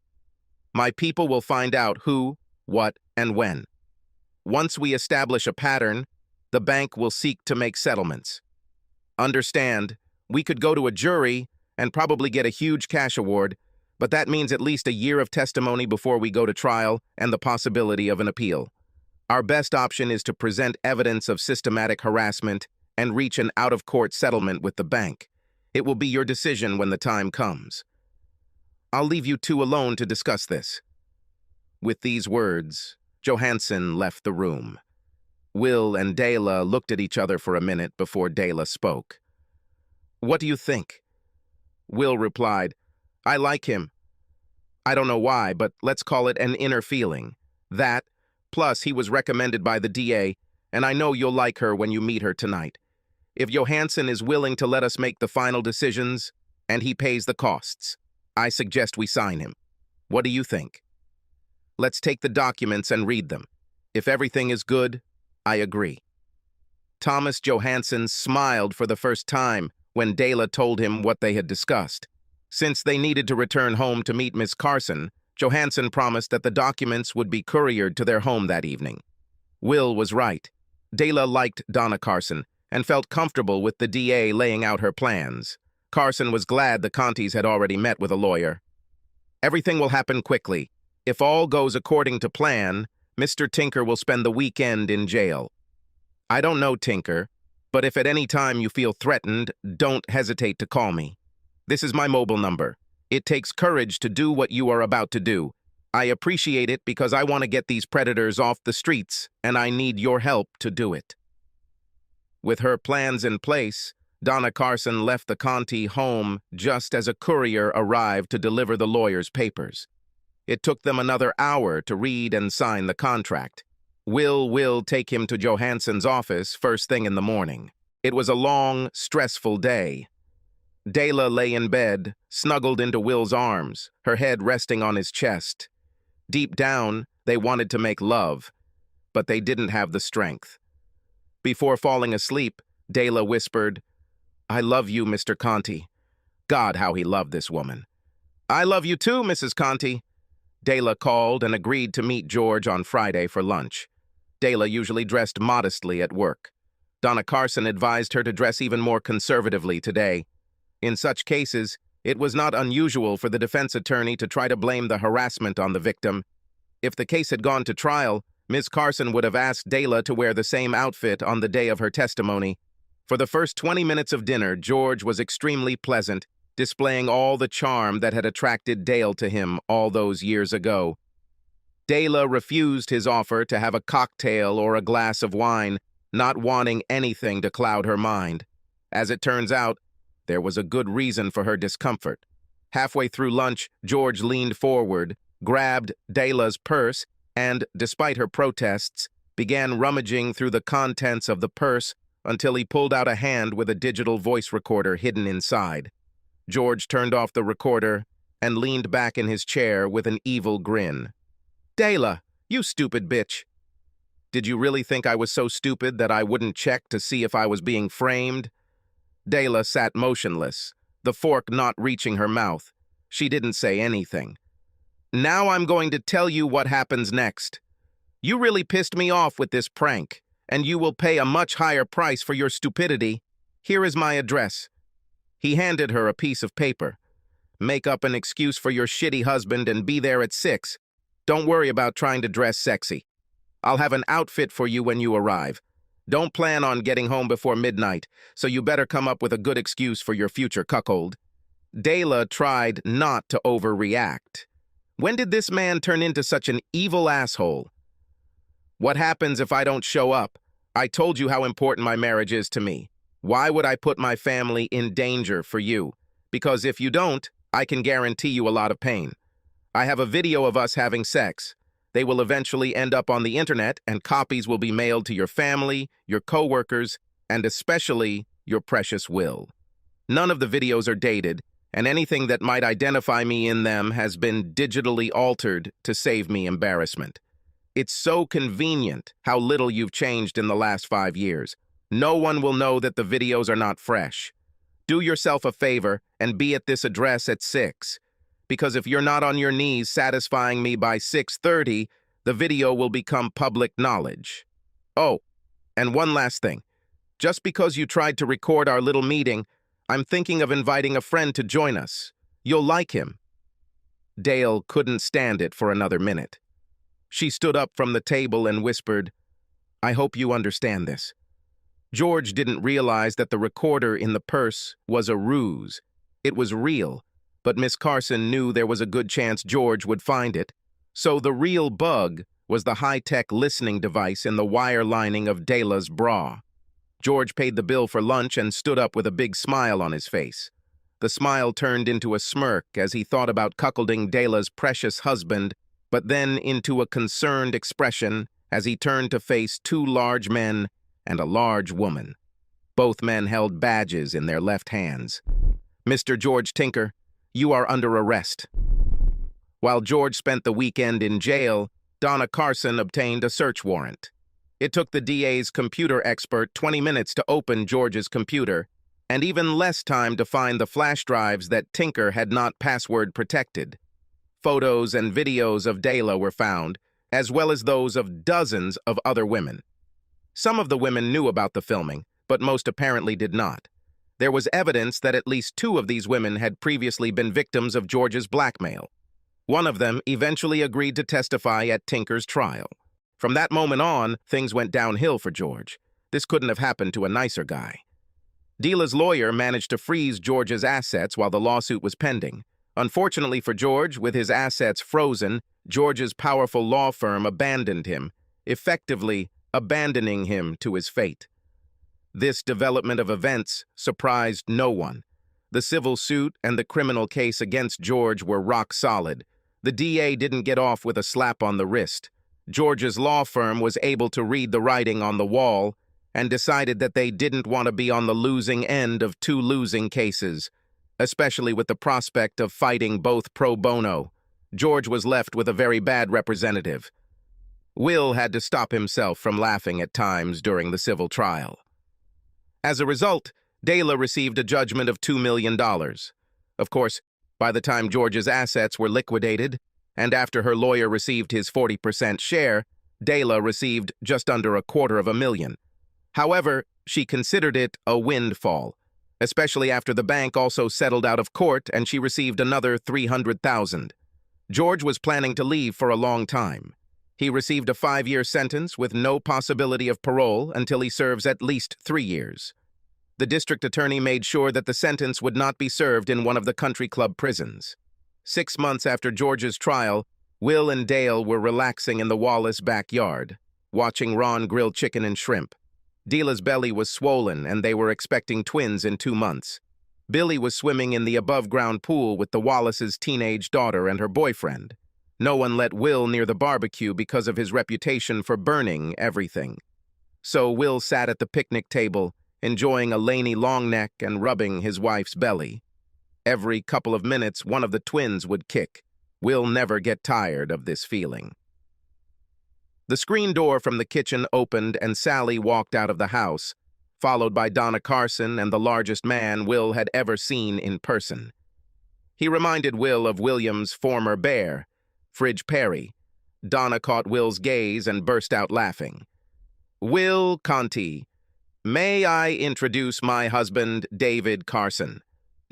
My people will find out who, what, and when. Once we establish a pattern, the bank will seek to make settlements. Understand, we could go to a jury and probably get a huge cash award, but that means at least a year of testimony before we go to trial and the possibility of an appeal. Our best option is to present evidence of systematic harassment and reach an out-of-court settlement with the bank. It will be your decision when the time comes. I'll leave you two alone to discuss this." With these words, Johansson left the room. Will and Dela looked at each other for a minute before Dela spoke. "What do you think?" Will replied, "I like him. I don't know why, but let's call it an inner feeling. That, plus he was recommended by the DA, and I know you'll like her when you meet her tonight. If Johansson is willing to let us make the final decisions, and he pays the costs, I suggest we sign him. What do you think? Let's take the documents and read them. If everything is good, I agree." Thomas Johansson smiled for the first time when Dela told him what they had discussed. Since they needed to return home to meet Miss Carson, Johansson promised that the documents would be couriered to their home that evening. Will was right. Dela liked Donna Carson and felt comfortable with the DA laying out her plans. Carson was glad the Contis had already met with a lawyer. "Everything will happen quickly. If all goes according to plan, Mr. Tinker will spend the weekend in jail. I don't know Tinker, but if at any time you feel threatened, don't hesitate to call me. This is my mobile number. It takes courage to do what you are about to do. I appreciate it because I want to get these predators off the streets, and I need your help to do it." With her plans in place, Donna Carson left the Conti home just as a courier arrived to deliver the lawyer's papers. It took them another hour to read and sign the contract. Will take him to Johansson's office first thing in the morning. It was a long, stressful day. Dela lay in bed, snuggled into Will's arms, her head resting on his chest. Deep down, they wanted to make love, but they didn't have the strength. Before falling asleep, Dela whispered, "I love you, Mr. Conti." God, how he loved this woman. "I love you too, Mrs. Conti." Dela called and agreed to meet George on Friday for lunch. Dela usually dressed modestly at work. Donna Carson advised her to dress even more conservatively today. In such cases, it was not unusual for the defense attorney to try to blame the harassment on the victim. If the case had gone to trial, Ms. Carson would have asked Dela to wear the same outfit on the day of her testimony. For the first 20 minutes of dinner, George was extremely pleasant, displaying all the charm that had attracted Dale to him all those years ago. Dela refused his offer to have a cocktail or a glass of wine, not wanting anything to cloud her mind. As it turns out, there was a good reason for her discomfort. Halfway through lunch, George leaned forward, grabbed Dela's purse, and, despite her protests, began rummaging through the contents of the purse until he pulled out a hand with a digital voice recorder hidden inside. George turned off the recorder and leaned back in his chair with an evil grin. "Dela, you stupid bitch. Did you really think I was so stupid that I wouldn't check to see if I was being framed?" Dela sat motionless, the fork not reaching her mouth. She didn't say anything. "Now I'm going to tell you what happens next. You really pissed me off with this prank, and you will pay a much higher price for your stupidity. Here is my address." He handed her a piece of paper. "Make up an excuse for your shitty husband and be there at 6. Don't worry about trying to dress sexy. I'll have an outfit for you when you arrive. Don't plan on getting home before midnight, so you better come up with a good excuse for your future cuckold." Dela tried not to overreact. When did this man turn into such an evil asshole? "What happens if I don't show up? I told you how important my marriage is to me. Why would I put my family in danger for you? Because if you don't, I can guarantee you a lot of pain. I have a video of us having sex. They will eventually end up on the internet, and copies will be mailed to your family, your coworkers, and especially your precious Will. None of the videos are dated, and anything that might identify me in them has been digitally altered to save me embarrassment. It's so convenient how little you've changed in the last 5 years. No one will know that the videos are not fresh. Do yourself a favor and be at this address at 6. Because if you're not on your knees satisfying me by 6:30, the video will become public knowledge. Oh, and one last thing. Just because you tried to record our little meeting, I'm thinking of inviting a friend to join us. You'll like him. Dale couldn't stand it for another minute. She stood up from the table and whispered, "I hope you understand this." George didn't realize that the recorder in the purse was a ruse. It was real, but Miss Carson knew there was a good chance George would find it. So the real bug was the high-tech listening device in the wire lining of Dela's bra. George paid the bill for lunch and stood up with a big smile on his face. The smile turned into a smirk as he thought about cuckolding Dela's precious husband, but then into a concerned expression as he turned to face 2 large men and a large woman. Both men held badges in their left hands. "Mr. George Tinker, you are under arrest." While George spent the weekend in jail, Donna Carson obtained a search warrant. It took the DA's computer expert 20 minutes to open George's computer, and even less time to find the flash drives that Tinker had not password protected. Photos and videos of Dela were found, as well as those of dozens of other women. Some of the women knew about the filming, but most apparently did not. There was evidence that at least 2 of these women had previously been victims of George's blackmail. One of them eventually agreed to testify at Tinker's trial. From that moment on, things went downhill for George. This couldn't have happened to a nicer guy. Dela's lawyer managed to freeze George's assets while the lawsuit was pending. Unfortunately for George, with his assets frozen, George's powerful law firm abandoned him, effectively abandoning him to his fate. This development of events surprised no one. The civil suit and the criminal case against George were rock solid. The DA didn't get off with a slap on the wrist. George's law firm was able to read the writing on the wall and decided that they didn't want to be on the losing end of 2 losing cases, especially with the prospect of fighting both pro bono. George was left with a very bad representative. Will had to stop himself from laughing at times during the civil trial. As a result, Dela received a judgment of $2 million. Of course, by the time George's assets were liquidated, and after her lawyer received his 40% share, Dela received just under $250,000. However, she considered it a windfall, especially after the bank also settled out of court and she received another $300,000. George was planning to leave for a long time. He received a 5-year sentence with no possibility of parole until he serves at least 3 years. The district attorney made sure that the sentence would not be served in one of the country club prisons. 6 months after George's trial, Will and Dale were relaxing in the Wallace backyard, watching Ron grill chicken and shrimp. Dela's belly was swollen and they were expecting twins in 2 months. Billy was swimming in the above-ground pool with the Wallace's teenage daughter and her boyfriend. No one let Will near the barbecue because of his reputation for burning everything. So Will sat at the picnic table, enjoying a Laney long neck and rubbing his wife's belly. Every couple of minutes, one of the twins would kick. Will never get tired of this feeling. The screen door from the kitchen opened and Sally walked out of the house, followed by Donna Carson and the largest man Will had ever seen in person. He reminded Will of William's former bear, Fridge Perry. Donna caught Will's gaze and burst out laughing. "Will Conti, may I introduce my husband, David Carson?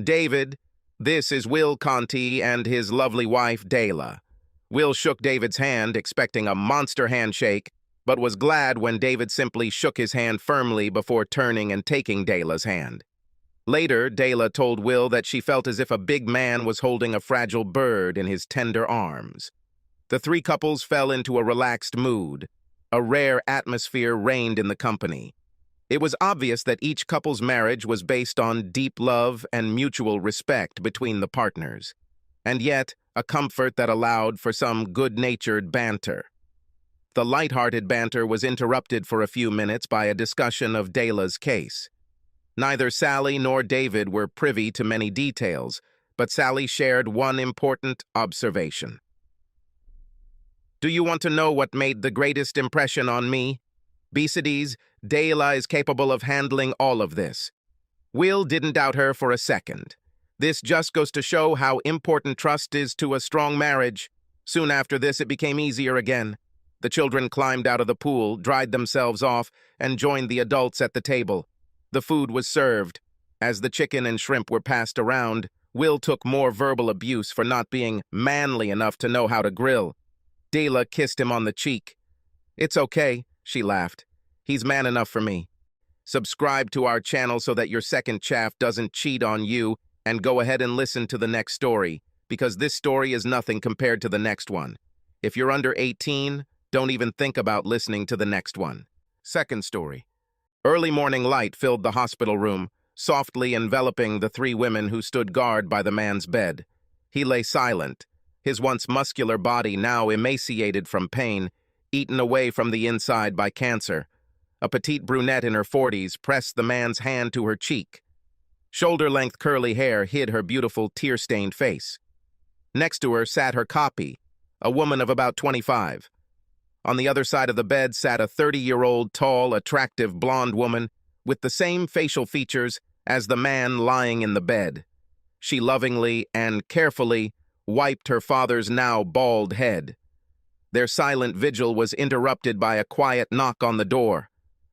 David, this is Will Conti and his lovely wife, Dela." Will shook David's hand, expecting a monster handshake, but was glad when David simply shook his hand firmly before turning and taking Dela's hand. Later, Dela told Will that she felt as if a big man was holding a fragile bird in his tender arms. The 3 couples fell into a relaxed mood. A rare atmosphere reigned in the company. It was obvious that each couple's marriage was based on deep love and mutual respect between the partners, and yet a comfort that allowed for some good-natured banter. The light-hearted banter was interrupted for a few minutes by a discussion of Dela's case. Neither Sally nor David were privy to many details, but Sally shared one important observation. "Do you want to know what made the greatest impression on me? Besides, Dela is capable of handling all of this. Will didn't doubt her for a second. This just goes to show how important trust is to a strong marriage. Soon after this, it became easier again. The children climbed out of the pool, dried themselves off, and joined the adults at the table. The food was served. As the chicken and shrimp were passed around, Will took more verbal abuse for not being manly enough to know how to grill. Dela kissed him on the cheek. "It's okay," she laughed. "He's man enough for me. Subscribe to our channel so that your second chaff doesn't cheat on you, and go ahead and listen to the next story, because this story is nothing compared to the next one. If you're under 18, don't even think about listening to the next one." Second story. Early morning light filled the hospital room, softly enveloping the three women who stood guard by the man's bed. He lay silent, his once muscular body now emaciated from pain, eaten away from the inside by cancer. A petite brunette in her 40s pressed the man's hand to her cheek. Shoulder-length curly hair hid her beautiful tear-stained face. Next to her sat her copy, a woman of about 25. On the other side of the bed sat a 30-year-old, tall, attractive blonde woman with the same facial features as the man lying in the bed. She lovingly and carefully wiped her father's now bald head. Their silent vigil was interrupted by a quiet knock on the door.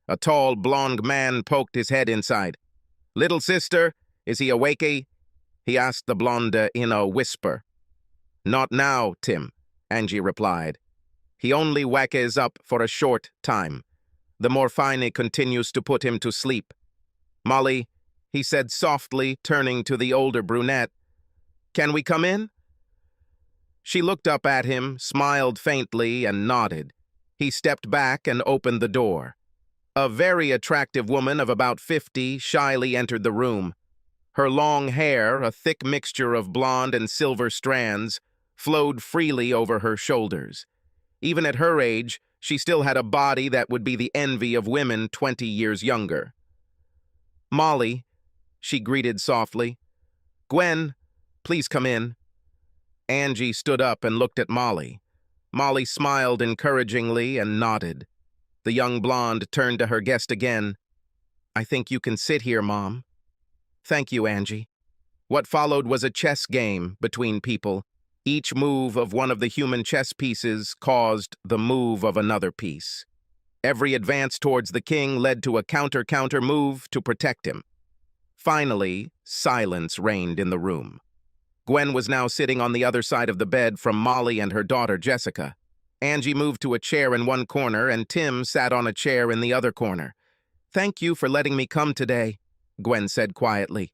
A tall, blond man poked his head inside. "Little sister, is he awakey?" he asked the blonde in a whisper. "Not now, Tim," Angie replied. "He only wakes up for a short time. The morphine continues to put him to sleep. Molly," he said softly, turning to the older brunette, "can we come in?" She looked up at him, smiled faintly, and nodded. He stepped back and opened the door. A very attractive woman of about 50 shyly entered the room. Her long hair, a thick mixture of blonde and silver strands, flowed freely over her shoulders. Even at her age, she still had a body that would be the envy of women 20 years younger. "Molly," she greeted softly. "Gwen, please come in." Angie stood up and looked at Molly. Molly smiled encouragingly and nodded. The young blonde turned to her guest again. "I think you can sit here, Mom." "Thank you, Angie." What followed was a chess game between people. Each move of one of the human chess pieces caused the move of another piece. Every advance towards the king led to a counter-counter move to protect him. Finally, silence reigned in the room. Gwen was now sitting on the other side of the bed from Molly and her daughter, Jessica. Angie moved to a chair in one corner, and Tim sat on a chair in the other corner. "Thank you for letting me come today," Gwen said quietly.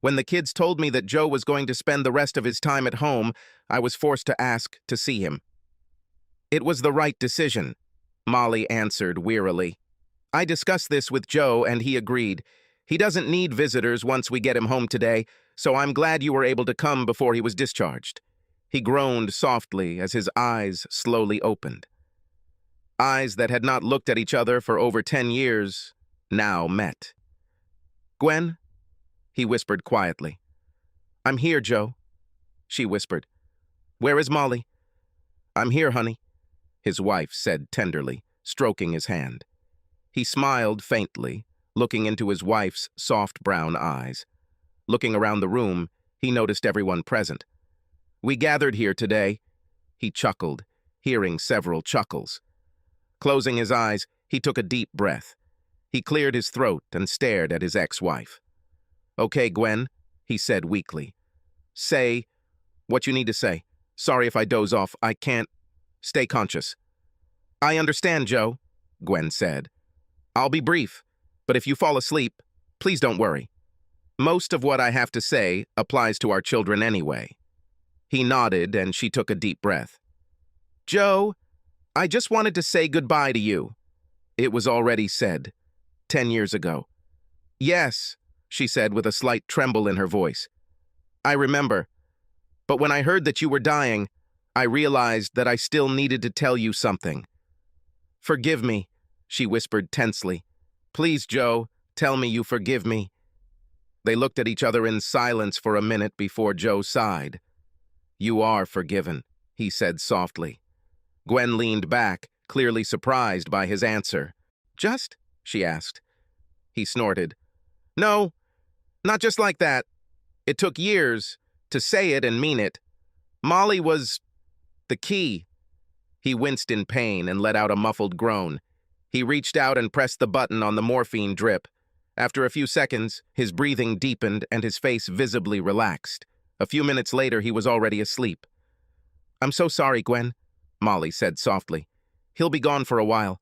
"When the kids told me that Joe was going to spend the rest of his time at home, I was forced to ask to see him." "It was the right decision," Molly answered wearily. "I discussed this with Joe, and he agreed. He doesn't need visitors once we get him home today, so I'm glad you were able to come before he was discharged." He groaned softly as his eyes slowly opened. Eyes that had not looked at each other for over 10 years now met. "Gwen?" he whispered quietly. "I'm here, Joe," she whispered. "Where is Molly?" "I'm here, honey," his wife said tenderly, stroking his hand. He smiled faintly, looking into his wife's soft brown eyes. Looking around the room, he noticed everyone present. "We gathered here today," he chuckled, hearing several chuckles. Closing his eyes, he took a deep breath. He cleared his throat and stared at his ex-wife. "Okay, Gwen," he said weakly. "Say what you need to say. Sorry if I doze off. I can't. Stay conscious." "I understand, Joe," Gwen said. "I'll be brief, but if you fall asleep, please don't worry. Most of what I have to say applies to our children anyway." He nodded, and she took a deep breath. "Joe, I just wanted to say goodbye to you." It was already said. 10 years ago. Yes, she said with a slight tremble in her voice. I remember. But when I heard that you were dying, I realized that I still needed to tell you something. Forgive me, she whispered tensely. Please, Joe, tell me you forgive me. They looked at each other in silence for a minute before Joe sighed. You are forgiven, he said softly. Gwen leaned back, clearly surprised by his answer. Just? She asked. He snorted. No, not just like that. It took years to say it and mean it. Molly was the key. He winced in pain and let out a muffled groan. He reached out and pressed the button on the morphine drip. After a few seconds, his breathing deepened and his face visibly relaxed. A few minutes later, he was already asleep. I'm so sorry, Gwen, Molly said softly. He'll be gone for a while.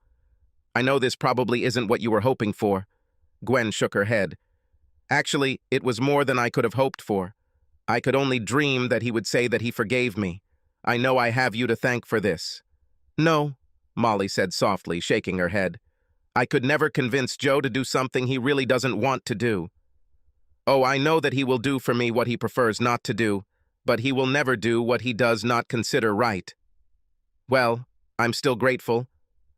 I know this probably isn't what you were hoping for. Gwen shook her head. Actually, it was more than I could have hoped for. I could only dream that he would say that he forgave me. I know I have you to thank for this. No, Molly said softly, shaking her head. I could never convince Joe to do something he really doesn't want to do. Oh, I know that he will do for me what he prefers not to do, but he will never do what he does not consider right. Well, I'm still grateful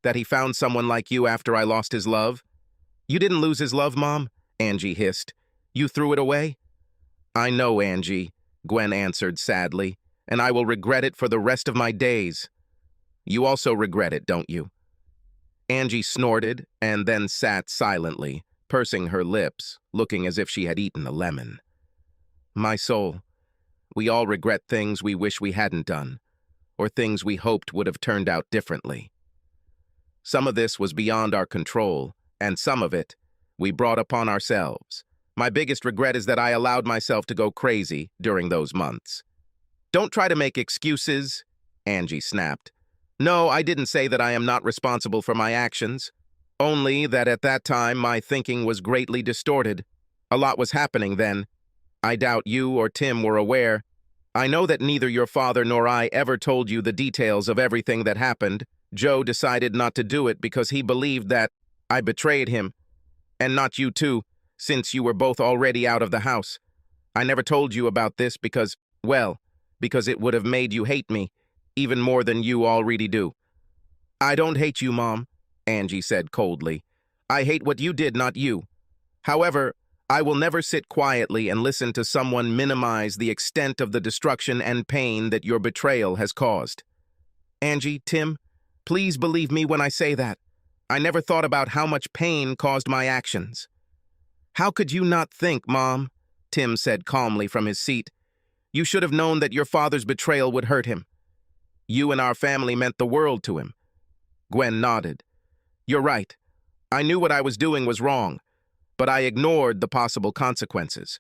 that he found someone like you after I lost his love. You didn't lose his love, Mom, Angie hissed. You threw it away? I know, Angie, Gwen answered sadly, and I will regret it for the rest of my days. You also regret it, don't you? Angie snorted and then sat silently, pursing her lips, looking as if she had eaten a lemon. My soul, we all regret things we wish we hadn't done, or things we hoped would have turned out differently. Some of this was beyond our control, and some of it we brought upon ourselves. My biggest regret is that I allowed myself to go crazy during those months. Don't try to make excuses, Angie snapped. No, I didn't say that I am not responsible for my actions. Only that at that time my thinking was greatly distorted. A lot was happening then. I doubt you or Tim were aware. I know that neither your father nor I ever told you the details of everything that happened. Joe decided not to do it because he believed that I betrayed him. And not you too, since you were both already out of the house. I never told you about this because, well, because it would have made you hate me, even more than you already do. I don't hate you, Mom, Angie said coldly. I hate what you did, not you. However, I will never sit quietly and listen to someone minimize the extent of the destruction and pain that your betrayal has caused. Angie, Tim, please believe me when I say that. I never thought about how much pain caused my actions. How could you not think, Mom? Tim said calmly from his seat. You should have known that your father's betrayal would hurt him. You and our family meant the world to him. Gwen nodded. You're right. I knew what I was doing was wrong, but I ignored the possible consequences.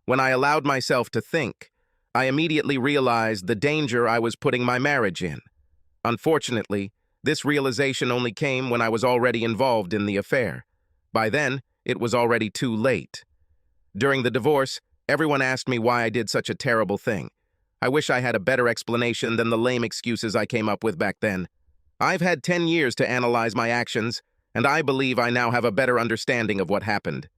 When I allowed myself to think, I immediately realized the danger I was putting my marriage in. Unfortunately, this realization only came when I was already involved in the affair. By then, it was already too late. During the divorce, everyone asked me why I did such a terrible thing. I wish I had a better explanation than the lame excuses I came up with back then. I've had 10 years to analyze my actions, and I believe I now have a better understanding of what happened.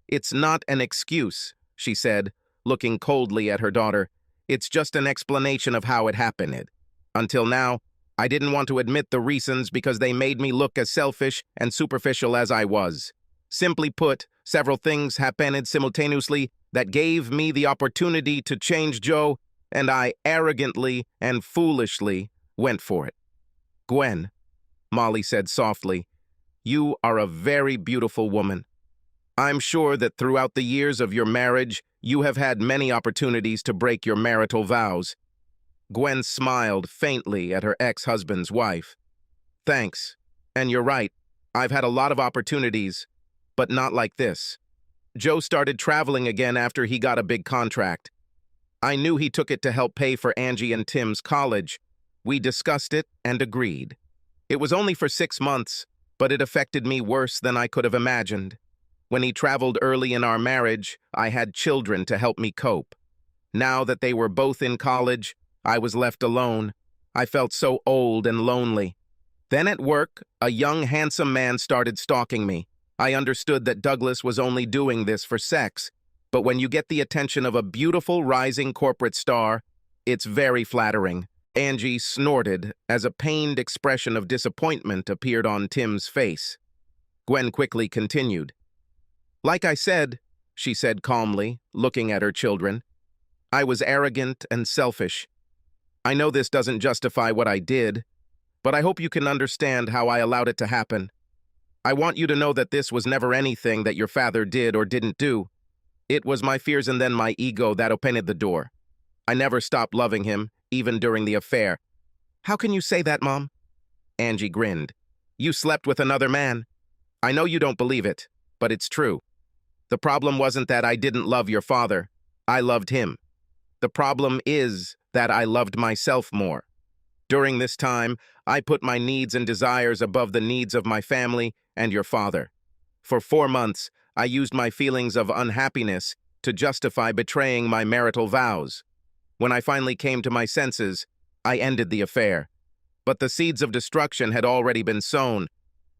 It's not an excuse, she said, looking coldly at her daughter. It's just an explanation of how it happened. Until now, I didn't want to admit the reasons because they made me look as selfish and superficial as I was. Simply put, several things happened simultaneously that gave me the opportunity to change Joe, and I arrogantly and foolishly went for it. Gwen, Molly said softly, you are a very beautiful woman. I'm sure that throughout the years of your marriage, you have had many opportunities to break your marital vows. Gwen smiled faintly at her ex-husband's wife. Thanks. And you're right. I've had a lot of opportunities, but not like this. Joe started traveling again after he got a big contract. I knew he took it to help pay for Angie and Tim's college. We discussed it and agreed. It was only for 6 months, but it affected me worse than I could have imagined. When he traveled early in our marriage, I had children to help me cope. Now that they were both in college, I was left alone. I felt so old and lonely. Then at work, a young, handsome man started stalking me. I understood that Douglas was only doing this for sex, but when you get the attention of a beautiful rising corporate star, it's very flattering. Angie snorted as a pained expression of disappointment appeared on Tim's face. Gwen quickly continued. Like I said, she said calmly, looking at her children, I was arrogant and selfish. I know this doesn't justify what I did, but I hope you can understand how I allowed it to happen. I want you to know that this was never anything that your father did or didn't do. It was my fears and then my ego that opened the door. I never stopped loving him, even during the affair. How can you say that, Mom? Angie grinned. You slept with another man. I know you don't believe it, but it's true. The problem wasn't that I didn't love your father. I loved him. The problem is that I loved myself more. During this time, I put my needs and desires above the needs of my family and your father. For 4 months, I used my feelings of unhappiness to justify betraying my marital vows. When I finally came to my senses, I ended the affair. But the seeds of destruction had already been sown.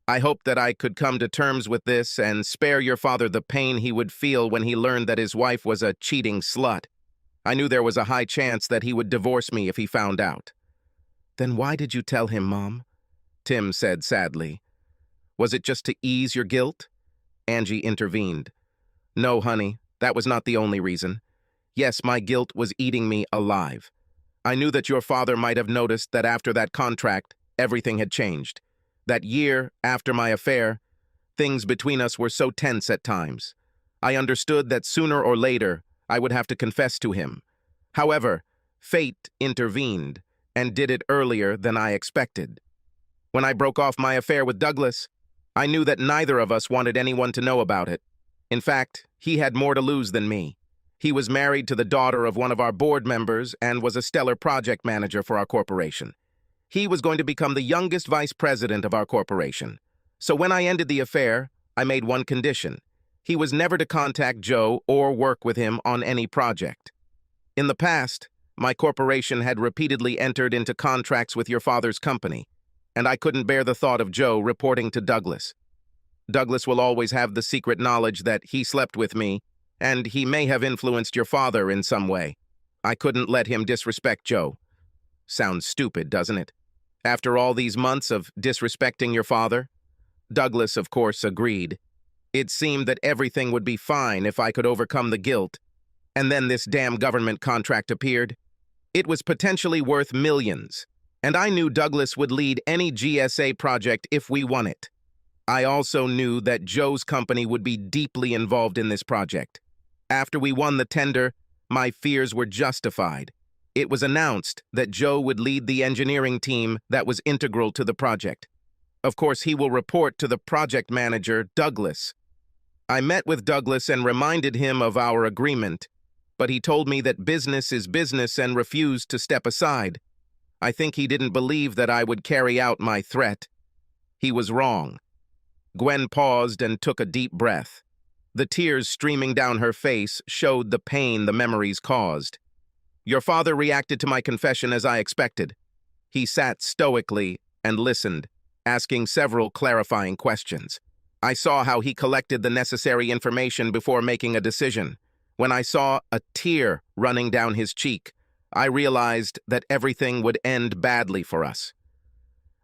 I hoped that I could come to terms with this and spare your father the pain he would feel when he learned that his wife was a cheating slut. I knew there was a high chance that he would divorce me if he found out. Then why did you tell him, Mom? Tim said sadly. Was it just to ease your guilt? Angie intervened. No, honey, that was not the only reason. Yes, my guilt was eating me alive. I knew that your father might have noticed that after that contract, everything had changed. That year after my affair, things between us were so tense at times. I understood that sooner or later, I would have to confess to him. However, fate intervened and did it earlier than I expected. When I broke off my affair with Douglas, I knew that neither of us wanted anyone to know about it. In fact, he had more to lose than me. He was married to the daughter of one of our board members and was a stellar project manager for our corporation. He was going to become the youngest vice president of our corporation. So when I ended the affair, I made one condition. He was never to contact Joe or work with him on any project. In the past, my corporation had repeatedly entered into contracts with your father's company, and I couldn't bear the thought of Joe reporting to Douglas. Douglas will always have the secret knowledge that he slept with me, and he may have influenced your father in some way. I couldn't let him disrespect Joe. Sounds stupid, doesn't it? After all these months of disrespecting your father? Douglas, of course, agreed. It seemed that everything would be fine if I could overcome the guilt. And then this damn government contract appeared. It was potentially worth millions, and I knew Douglas would lead any GSA project if we won it. I also knew that Joe's company would be deeply involved in this project. After we won the tender, my fears were justified. It was announced that Joe would lead the engineering team that was integral to the project. Of course, he will report to the project manager, Douglas. I met with Douglas and reminded him of our agreement, but he told me that business is business and refused to step aside. I think he didn't believe that I would carry out my threat. He was wrong. Gwen paused and took a deep breath. The tears streaming down her face showed the pain the memories caused. Your father reacted to my confession as I expected. He sat stoically and listened, asking several clarifying questions. I saw how he collected the necessary information before making a decision. When I saw a tear running down his cheek, I realized that everything would end badly for us.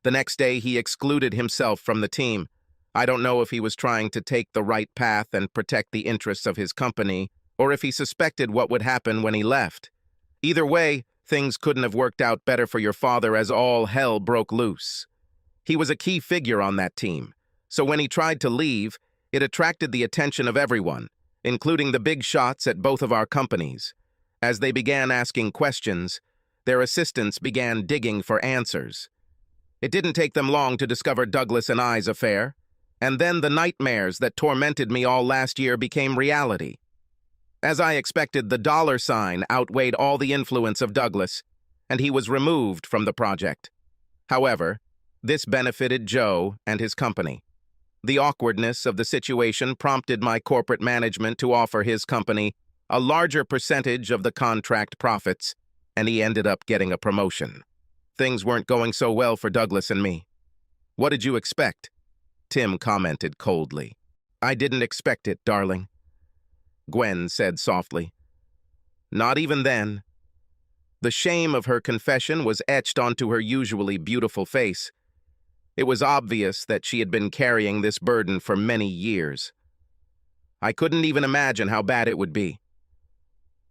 The next day, he excluded himself from the team. I don't know if he was trying to take the right path and protect the interests of his company, or if he suspected what would happen when he left. Either way, things couldn't have worked out better for your father as all hell broke loose. He was a key figure on that team, so when he tried to leave, it attracted the attention of everyone, including the big shots at both of our companies. As they began asking questions, their assistants began digging for answers. It didn't take them long to discover Douglas and I's affair, and then the nightmares that tormented me all last year became reality. As I expected, the dollar sign outweighed all the influence of Douglas, and he was removed from the project. However, this benefited Joe and his company. The awkwardness of the situation prompted my corporate management to offer his company a larger percentage of the contract profits, and he ended up getting a promotion. Things weren't going so well for Douglas and me. What did you expect? Tim commented coldly. I didn't expect it, darling, Gwen said softly. Not even then. The shame of her confession was etched onto her usually beautiful face. It was obvious that she had been carrying this burden for many years. I couldn't even imagine how bad it would be.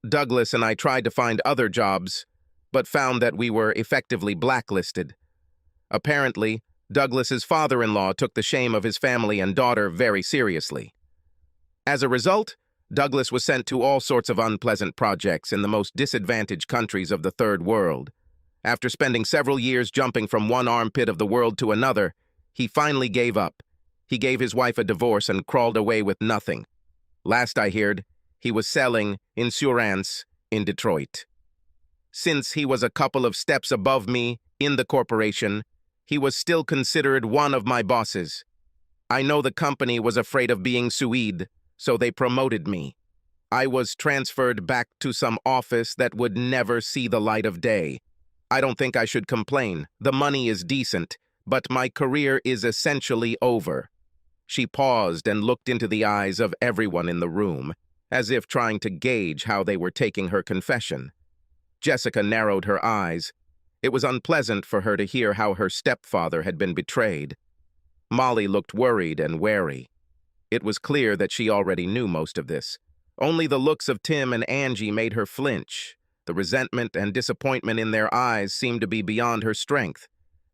Douglas and I tried to find other jobs, but found that we were effectively blacklisted. Apparently, Douglas's father-in-law took the shame of his family and daughter very seriously. As a result, Douglas was sent to all sorts of unpleasant projects in the most disadvantaged countries of the Third World. After spending several years jumping from one armpit of the world to another, he finally gave up. He gave his wife a divorce and crawled away with nothing. Last I heard, he was selling insurance in Detroit. Since he was a couple of steps above me in the corporation, he was still considered one of my bosses. I know the company was afraid of being sued, so they promoted me. I was transferred back to some office that would never see the light of day. I don't think I should complain. The money is decent, but my career is essentially over. She paused and looked into the eyes of everyone in the room, as if trying to gauge how they were taking her confession. Jessica narrowed her eyes. It was unpleasant for her to hear how her stepfather had been betrayed. Molly looked worried and wary. It was clear that she already knew most of this. Only the looks of Tim and Angie made her flinch. The resentment and disappointment in their eyes seemed to be beyond her strength.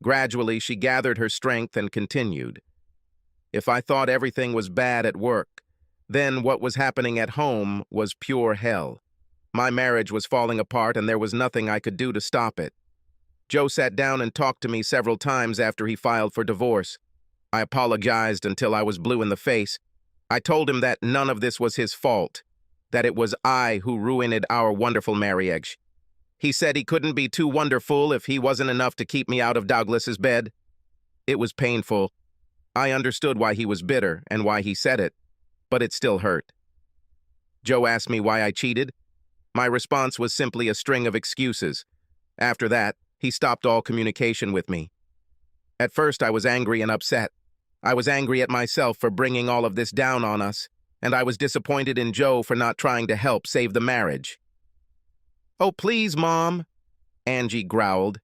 Gradually, she gathered her strength and continued. If I thought everything was bad at work, then what was happening at home was pure hell. My marriage was falling apart and there was nothing I could do to stop it. Joe sat down and talked to me several times after he filed for divorce. I apologized until I was blue in the face. I told him that none of this was his fault, that it was I who ruined our wonderful marriage. He said he couldn't be too wonderful if he wasn't enough to keep me out of Douglas's bed. It was painful. I understood why he was bitter and why he said it, but it still hurt. Joe asked me why I cheated. My response was simply a string of excuses. After that, he stopped all communication with me. At first, I was angry and upset. I was angry at myself for bringing all of this down on us, and I was disappointed in Joe for not trying to help save the marriage. "Oh, please, Mom," Angie growled.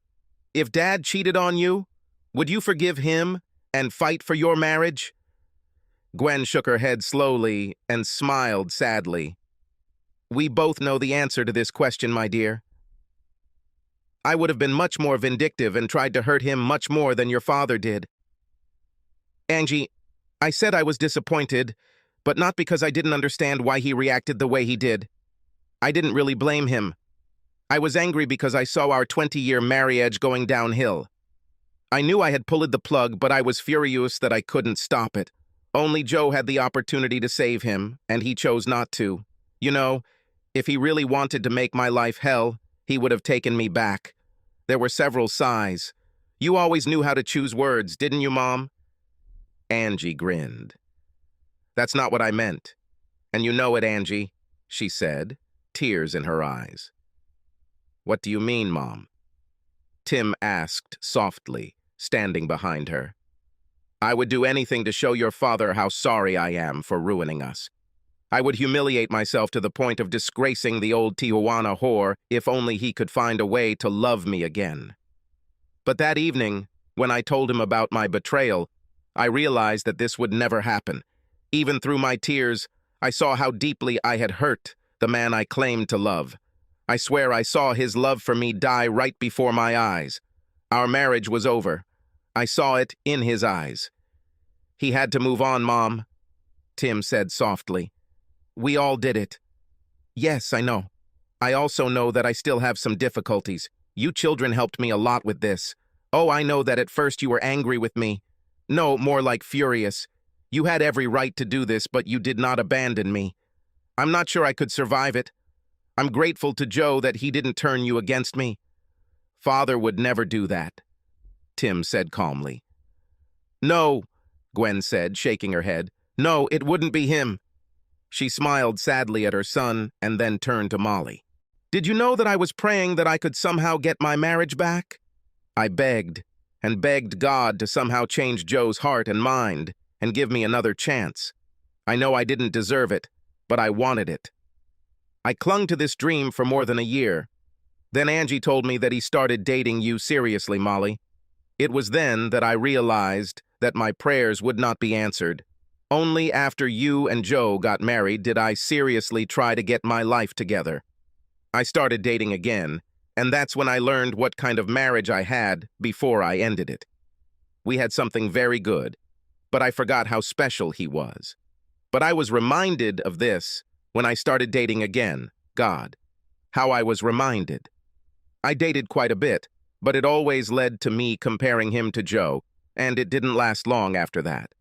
"If Dad cheated on you, would you forgive him and fight for your marriage?" Gwen shook her head slowly and smiled sadly. "We both know the answer to this question, my dear. I would have been much more vindictive and tried to hurt him much more than your father did. Angie, I said I was disappointed, but not because I didn't understand why he reacted the way he did. I didn't really blame him. I was angry because I saw our 20-year marriage going downhill. I knew I had pulled the plug, but I was furious that I couldn't stop it. Only Joe had the opportunity to save him, and he chose not to. You know, if he really wanted to make my life hell, he would have taken me back. There were several sighs. You always knew how to choose words, didn't you, Mom?" Angie grinned. "That's not what I meant. And you know it, Angie," she said, tears in her eyes. "What do you mean, Mom?" Tim asked softly, standing behind her. "I would do anything to show your father how sorry I am for ruining us. I would humiliate myself to the point of disgracing the old Tijuana whore if only he could find a way to love me again. But that evening, when I told him about my betrayal, I realized that this would never happen. Even through my tears, I saw how deeply I had hurt the man I claimed to love. I swear I saw his love for me die right before my eyes. Our marriage was over. I saw it in his eyes. He had to move on, Mom," Tim said softly. "We all did it." "Yes, I know. I also know that I still have some difficulties. You children helped me a lot with this. Oh, I know that at first you were angry with me. No, more like furious. You had every right to do this, but you did not abandon me. I'm not sure I could survive it. I'm grateful to Joe that he didn't turn you against me. Father would never do that," Tim said calmly. "No," Gwen said, shaking her head. "No, it wouldn't be him." She smiled sadly at her son and then turned to Molly. "Did you know that I was praying that I could somehow get my marriage back? I begged and begged God to somehow change Joe's heart and mind and give me another chance. I know I didn't deserve it, but I wanted it. I clung to this dream for more than a year. Then Angie told me that he started dating you seriously, Molly. It was then that I realized that my prayers would not be answered. Only after you and Joe got married did I seriously try to get my life together. I started dating again, and that's when I learned what kind of marriage I had before I ended it. We had something very good, but I forgot how special he was. But I was reminded of this when I started dating again, God. How I was reminded. I dated quite a bit, but it always led to me comparing him to Joe, and it didn't last long after that.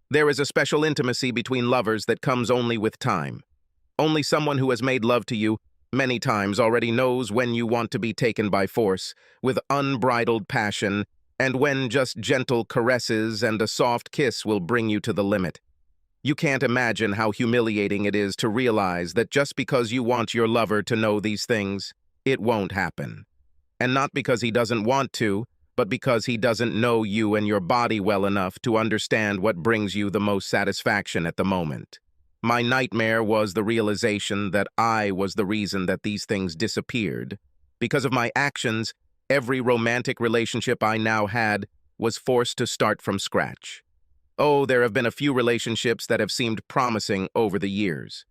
There is a special intimacy between lovers that comes only with time. Only someone who has made love to you many times already knows when you want to be taken by force, with unbridled passion, and when just gentle caresses and a soft kiss will bring you to the limit. You can't imagine how humiliating it is to realize that just because you want your lover to know these things, it won't happen. And not because he doesn't want to, but because he doesn't know you and your body well enough to understand what brings you the most satisfaction at the moment. My nightmare was the realization that I was the reason that these things disappeared. Because of my actions, every romantic relationship I now had was forced to start from scratch. Oh, there have been a few relationships that have seemed promising over the years.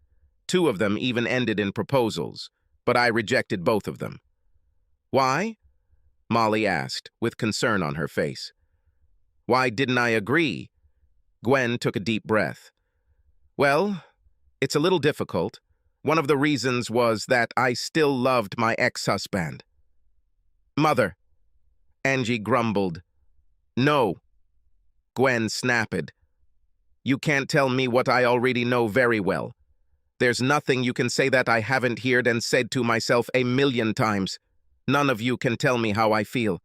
2 of them even ended in proposals, but I rejected both of them. Why? Molly asked, with concern on her face. Why didn't I agree? Gwen took a deep breath. Well, it's a little difficult. One of the reasons was that I still loved my ex-husband. Mother, Angie grumbled. No. Gwen snapped. You can't tell me what I already know very well. There's nothing you can say that I haven't heard and said to myself 1,000,000 times. None of you can tell me how I feel.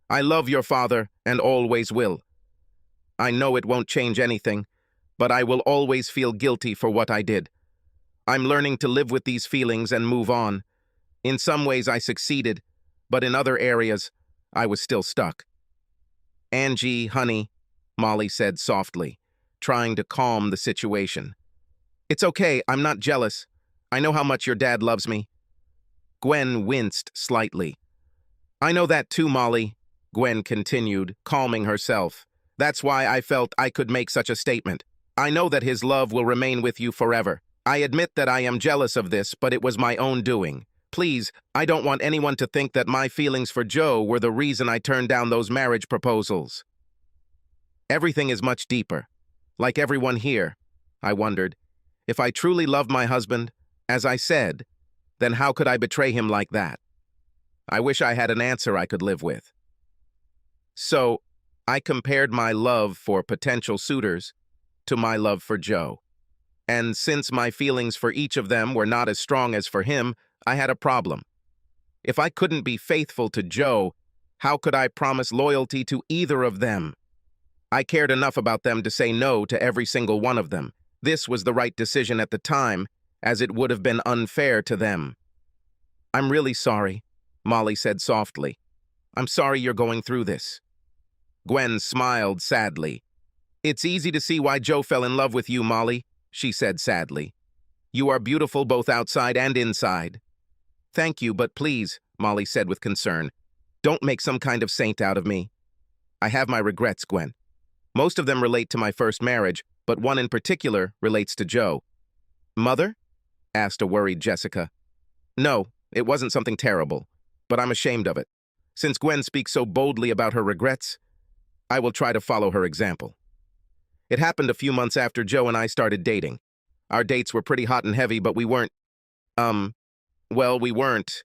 I love your father and always will. I know it won't change anything, but I will always feel guilty for what I did. I'm learning to live with these feelings and move on. In some ways I succeeded, but in other areas, I was still stuck. Angie, honey, Molly said softly, trying to calm the situation. It's okay, I'm not jealous. I know how much your dad loves me. Gwen winced slightly. I know that too, Molly, Gwen continued, calming herself. That's why I felt I could make such a statement. I know that his love will remain with you forever. I admit that I am jealous of this, but it was my own doing. Please, I don't want anyone to think that my feelings for Joe were the reason I turned down those marriage proposals. Everything is much deeper. Like everyone here, I wondered. If I truly loved my husband, as I said, then how could I betray him like that? I wish I had an answer I could live with. So, I compared my love for potential suitors to my love for Joe. And since my feelings for each of them were not as strong as for him, I had a problem. If I couldn't be faithful to Joe, how could I promise loyalty to either of them? I cared enough about them to say no to every single one of them. This was the right decision at the time, as it would have been unfair to them. I'm really sorry, Molly said softly. I'm sorry you're going through this. Gwen smiled sadly. It's easy to see why Joe fell in love with you, Molly, she said sadly. You are beautiful both outside and inside. Thank you, but please, Molly said with concern, don't make some kind of saint out of me. I have my regrets, Gwen. Most of them relate to my first marriage, but one in particular relates to Joe. Mother? Asked a worried Jessica. No, it wasn't something terrible, but I'm ashamed of it. Since Gwen speaks so boldly about her regrets, I will try to follow her example. It happened a few months after Joe and I started dating. Our dates were pretty hot and heavy, but we weren't, we weren't.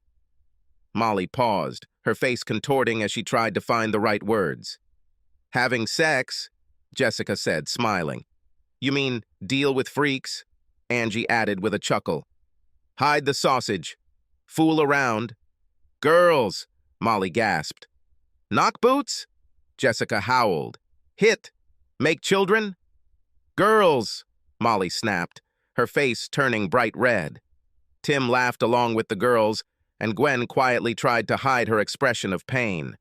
Molly paused, her face contorting as she tried to find the right words. Having sex, Jessica said, smiling. You mean deal with freaks? Angie added with a chuckle. Hide the sausage. Fool around. Girls, Molly gasped. Knock boots? Jessica howled. Hit. Make children? Girls, Molly snapped, her face turning bright red. Tim laughed along with the girls, and Gwen quietly tried to hide her expression of pain.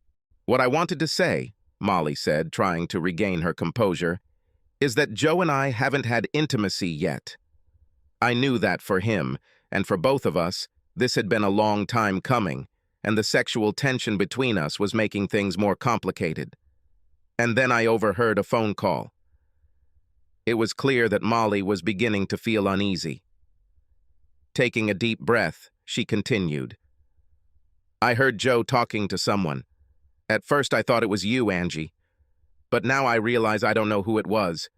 What I wanted to say, Molly said, trying to regain her composure, is that Joe and I haven't had intimacy yet. I knew that for him, and for both of us, this had been a long time coming, and the sexual tension between us was making things more complicated. And then I overheard a phone call. It was clear that Molly was beginning to feel uneasy. Taking a deep breath, she continued. I heard Joe talking to someone. At first I thought it was you, Angie. But now I realize I don't know who it was.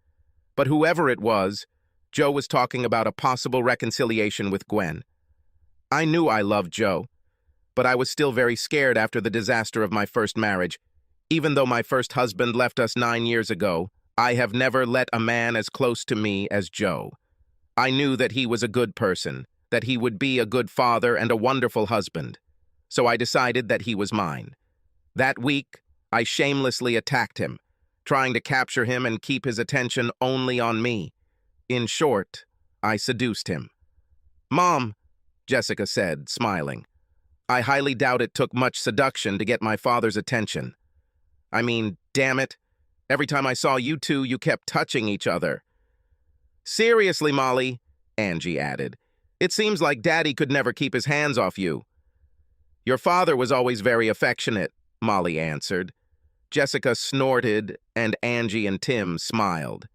But whoever it was, Joe was talking about a possible reconciliation with Gwen. I knew I loved Joe, but I was still very scared after the disaster of my first marriage. Even though my first husband left us 9 years ago, I have never let a man as close to me as Joe. I knew that he was a good person, that he would be a good father and a wonderful husband. So I decided that he was mine. That week, I shamelessly attacked him, trying to capture him and keep his attention only on me. In short, I seduced him. Mom, Jessica said, smiling. I highly doubt it took much seduction to get my father's attention. I mean, damn it, every time I saw you two, you kept touching each other. Seriously, Molly, Angie added, it seems like Daddy could never keep his hands off you. Your father was always very affectionate, Molly answered. Jessica snorted, and Angie and Tim smiled.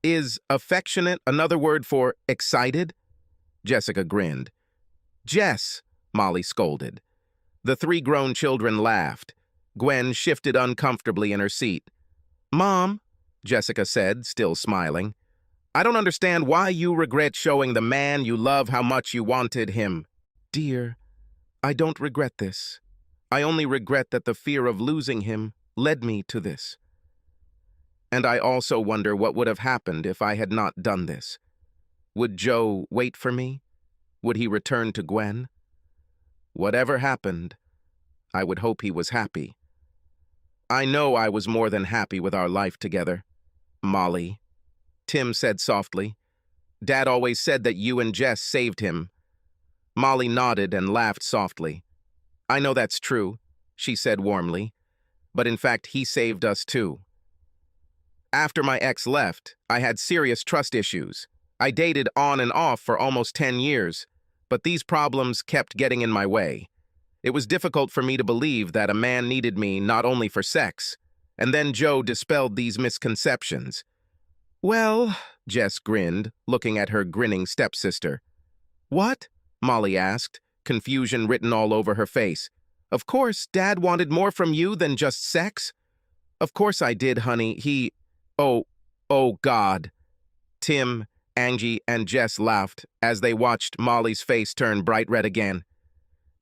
Is affectionate another word for excited? Jessica grinned. Jess, Molly scolded. The 3 grown children laughed. Gwen shifted uncomfortably in her seat. Mom, Jessica said, still smiling, I don't understand why you regret showing the man you love how much you wanted him. Dear, I don't regret this. I only regret that the fear of losing him led me to this. And I also wonder what would have happened if I had not done this. Would Joe wait for me? Would he return to Gwen? Whatever happened, I would hope he was happy. I know I was more than happy with our life together. Molly, Tim said softly. Dad always said that you and Jess saved him. Molly nodded and laughed softly. I know that's true, she said warmly. But in fact, he saved us too. After my ex left, I had serious trust issues. I dated on and off for almost 10 years, but these problems kept getting in my way. It was difficult for me to believe that a man needed me not only for sex, and then Joe dispelled these misconceptions. Well, Jess grinned, looking at her grinning stepsister. What? Molly asked, confusion written all over her face. Of course, Dad wanted more from you than just sex? Of course I did, honey. Oh God. Tim, Angie, and Jess laughed as they watched Molly's face turn bright red again.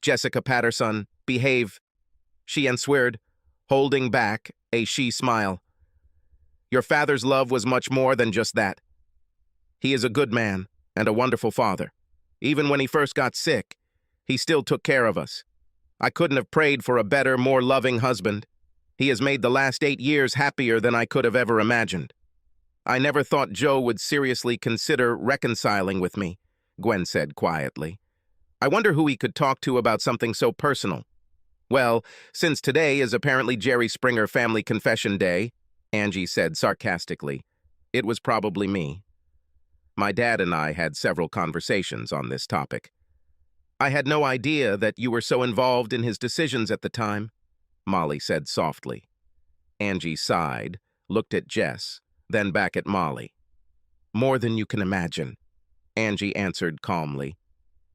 Jessica Patterson, behave, she answered, holding back a she smile. Your father's love was much more than just that. He is a good man and a wonderful father. Even when he first got sick, he still took care of us. I couldn't have prayed for a better, more loving husband. He has made the last 8 years happier than I could have ever imagined. I never thought Joe would seriously consider reconciling with me, Gwen said quietly. I wonder who he could talk to about something so personal. Well, since today is apparently Jerry Springer Family Confession Day, Angie said sarcastically, it was probably me. My dad and I had several conversations on this topic. I had no idea that you were so involved in his decisions at the time, Molly said softly. Angie sighed, looked at Jess, then back at Molly. More than you can imagine, Angie answered calmly.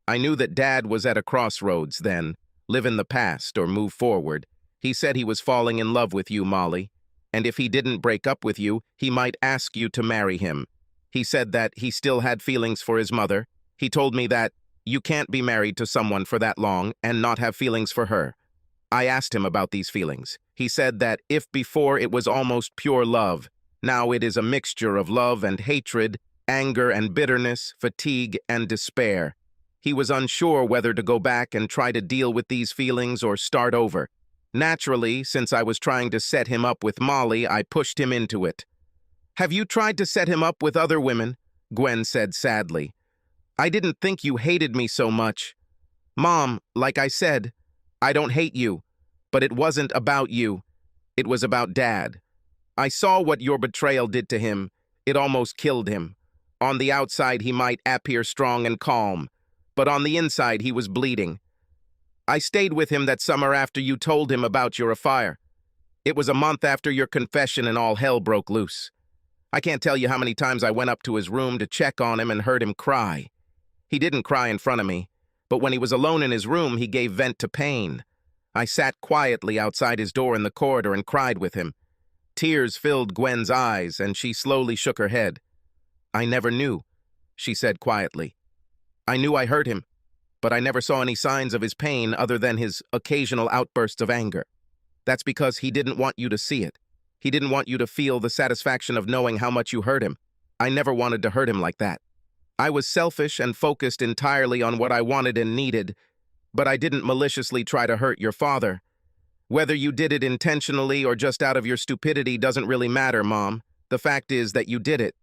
I knew that Dad was at a crossroads then, live in the past or move forward. He said he was falling in love with you, Molly, and if he didn't break up with you, he might ask you to marry him. He said that he still had feelings for his mother. He told me that you can't be married to someone for that long and not have feelings for her. I asked him about these feelings. He said that if before it was almost pure love, now it is a mixture of love and hatred, anger and bitterness, fatigue and despair. He was unsure whether to go back and try to deal with these feelings or start over. Naturally, since I was trying to set him up with Molly, I pushed him into it. Have you tried to set him up with other women? Gwen said sadly. I didn't think you hated me so much. Mom, like I said, I don't hate you, but it wasn't about you. It was about Dad. I saw what your betrayal did to him. It almost killed him. On the outside, he might appear strong and calm, but on the inside, he was bleeding. I stayed with him that summer after you told him about your affair. It was a month after your confession and all hell broke loose. I can't tell you how many times I went up to his room to check on him and heard him cry. He didn't cry in front of me, but when he was alone in his room, he gave vent to pain. I sat quietly outside his door in the corridor and cried with him. Tears filled Gwen's eyes, and she slowly shook her head. "I never knew," she said quietly. "I knew I hurt him, but I never saw any signs of his pain other than his occasional outbursts of anger. That's because he didn't want you to see it. He didn't want you to feel the satisfaction of knowing how much you hurt him. I never wanted to hurt him like that. I was selfish and focused entirely on what I wanted and needed, but I didn't maliciously try to hurt your father. Whether you did it intentionally or just out of your stupidity doesn't really matter, Mom. The fact is that you did it.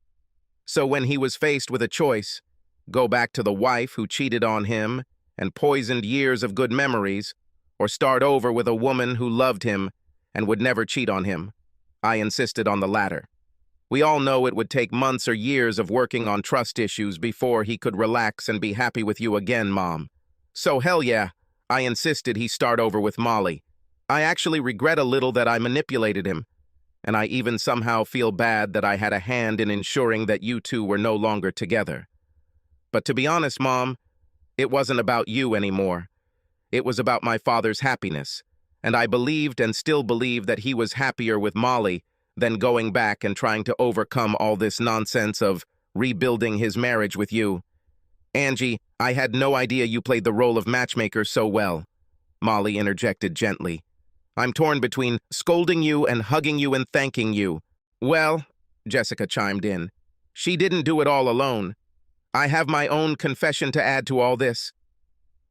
So when he was faced with a choice, go back to the wife who cheated on him and poisoned years of good memories, or start over with a woman who loved him and would never cheat on him, I insisted on the latter. We all know it would take months or years of working on trust issues before he could relax and be happy with you again, Mom. So hell yeah, I insisted he start over with Molly. I actually regret a little that I manipulated him, and I even somehow feel bad that I had a hand in ensuring that you two were no longer together. But to be honest, Mom, it wasn't about you anymore. It was about my father's happiness, and I believed and still believe that he was happier with Molly than going back and trying to overcome all this nonsense of rebuilding his marriage with you. Angie, I had no idea you played the role of matchmaker so well, Molly interjected gently. I'm torn between scolding you and hugging you and thanking you. Well, Jessica chimed in, she didn't do it all alone. I have my own confession to add to all this.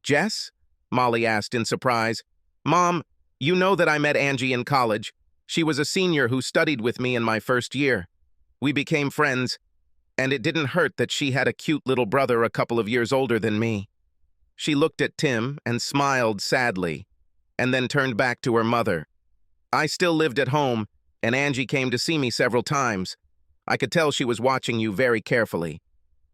Jess? Molly asked in surprise. Mom, you know that I met Angie in college. She was a senior who studied with me in my first year. We became friends, and it didn't hurt that she had a cute little brother a couple of years older than me. She looked at Tim and smiled sadly, and then turned back to her mother. I still lived at home, and Angie came to see me several times. I could tell she was watching you very carefully.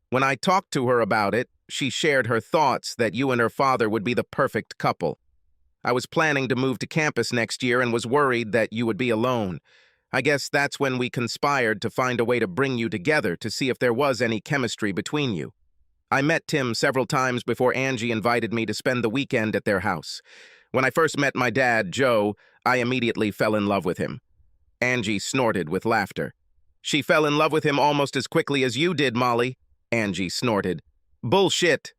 When I talked to her about it, she shared her thoughts that you and her father would be the perfect couple. I was planning to move to campus next year and was worried that you would be alone. I guess that's when we conspired to find a way to bring you together to see if there was any chemistry between you. I met Tim several times before Angie invited me to spend the weekend at their house. When I first met my dad, Joe, I immediately fell in love with him. Angie snorted with laughter. She fell in love with him almost as quickly as you did, Molly, Angie snorted. Bullshit,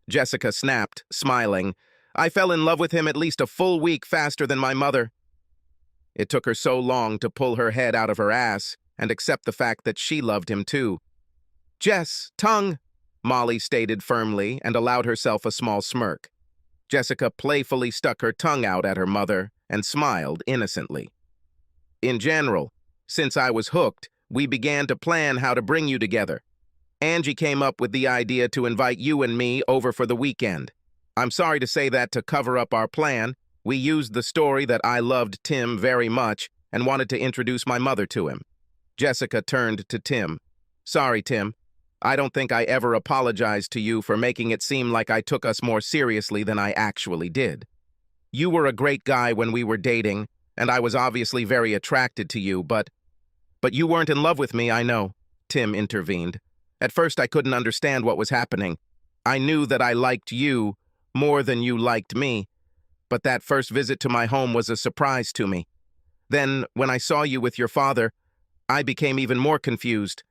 Jessica snapped, smiling. I fell in love with him at least a full week faster than my mother. It took her so long to pull her head out of her ass and accept the fact that she loved him too. Jess, tongue, Molly stated firmly and allowed herself a small smirk. Jessica playfully stuck her tongue out at her mother and smiled innocently. In general, since I was hooked, we began to plan how to bring you together. Angie came up with the idea to invite you and me over for the weekend. I'm sorry to say that to cover up our plan, we used the story that I loved Tim very much and wanted to introduce my mother to him. Jessica turned to Tim. Sorry, Tim. I don't think I ever apologized to you for making it seem like I took us more seriously than I actually did. You were a great guy when we were dating, and I was obviously very attracted to you, but you weren't in love with me, I know, Tim intervened. At first I couldn't understand what was happening. I knew that I liked you more than you liked me, but that first visit to my home was a surprise to me. Then, when I saw you with your father, I became even more confused.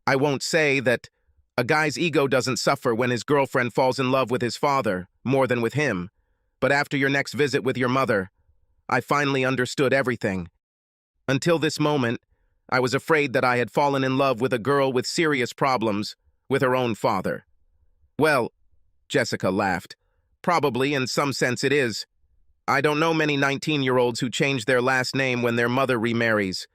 I won't say that a guy's ego doesn't suffer when his girlfriend falls in love with his father more than with him, but after your next visit with your mother, I finally understood everything. Until this moment, I was afraid that I had fallen in love with a girl with serious problems with her own father. Well, Jessica laughed. Probably, in some sense, it is. I don't know many 19-year-olds who change their last name when their mother remarries.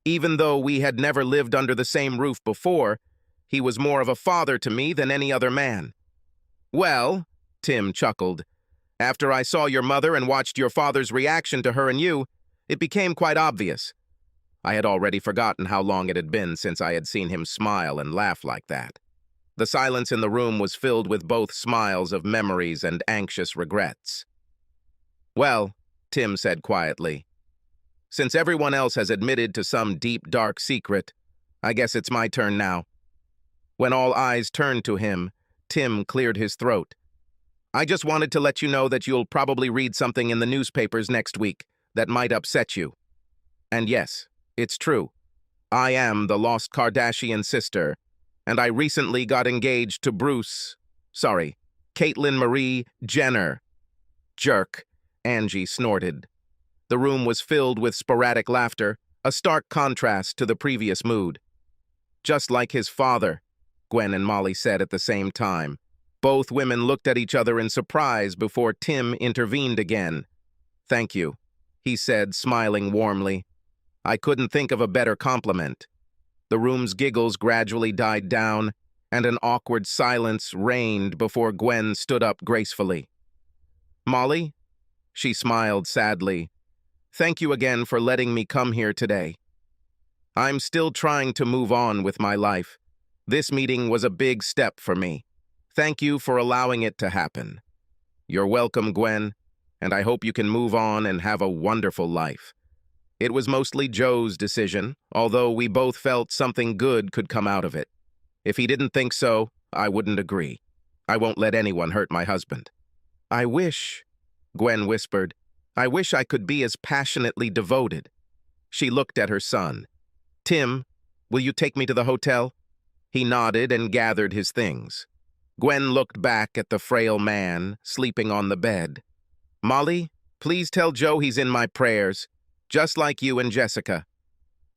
Even though we had never lived under the same roof before, he was more of a father to me than any other man. Well, Tim chuckled, after I saw your mother and watched your father's reaction to her and you, it became quite obvious. I had already forgotten how long it had been since I had seen him smile and laugh like that. The silence in the room was filled with both smiles of memories and anxious regrets. "Well," Tim said quietly, "since everyone else has admitted to some deep, dark secret, I guess it's my turn now." When all eyes turned to him, Tim cleared his throat. "I just wanted to let you know that you'll probably read something in the newspapers next week that might upset you. And yes, it's true. I am the lost Kardashian sister, and I recently got engaged to Caitlyn Marie Jenner." "Jerk," Angie snorted. The room was filled with sporadic laughter, a stark contrast to the previous mood. "Just like his father," Gwen and Molly said at the same time. Both women looked at each other in surprise before Tim intervened again. "Thank you," he said, smiling warmly. "I couldn't think of a better compliment." The room's giggles gradually died down, and an awkward silence reigned before Gwen stood up gracefully. "Molly?" She smiled sadly. "Thank you again for letting me come here today. I'm still trying to move on with my life. This meeting was a big step for me. Thank you for allowing it to happen." "You're welcome, Gwen, and I hope you can move on and have a wonderful life." It was mostly Joe's decision, although we both felt something good could come out of it. If he didn't think so, I wouldn't agree. I won't let anyone hurt my husband. "I wish," Gwen whispered, "I wish I could be as passionately devoted." She looked at her son. "Tim, will you take me to the hotel?" He nodded and gathered his things. Gwen looked back at the frail man sleeping on the bed. "Molly, please tell Joe he's in my prayers, just like you and Jessica."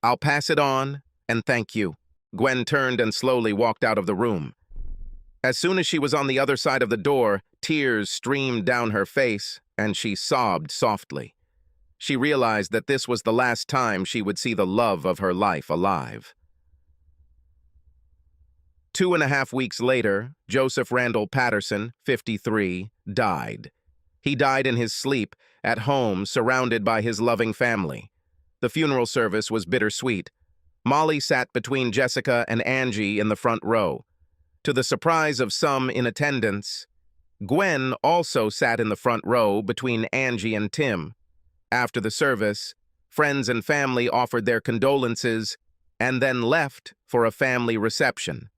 "I'll pass it on, and thank you." Gwen turned and slowly walked out of the room. As soon as she was on the other side of the door, tears streamed down her face, and she sobbed softly. She realized that this was the last time she would see the love of her life alive. 2.5 weeks later, Joseph Randall Patterson, 53, died. He died in his sleep, at home, surrounded by his loving family. The funeral service was bittersweet. Molly sat between Jessica and Angie in the front row. To the surprise of some in attendance, Gwen also sat in the front row between Angie and Tim. After the service, friends and family offered their condolences and then left for a family reception.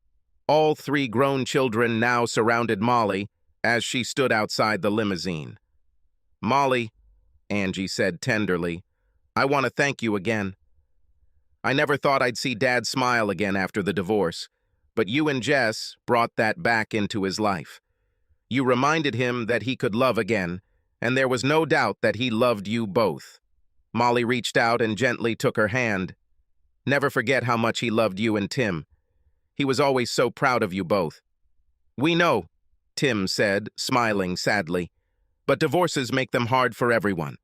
All 3 grown children now surrounded Molly as she stood outside the limousine. "Molly," Angie said tenderly, "I want to thank you again. I never thought I'd see Dad smile again after the divorce, but you and Jess brought that back into his life. You reminded him that he could love again, and there was no doubt that he loved you both." Molly reached out and gently took her hand. "Never forget how much he loved you and Tim. He was always so proud of you both." "We know," Tim said, smiling sadly, "but divorces make them hard for everyone."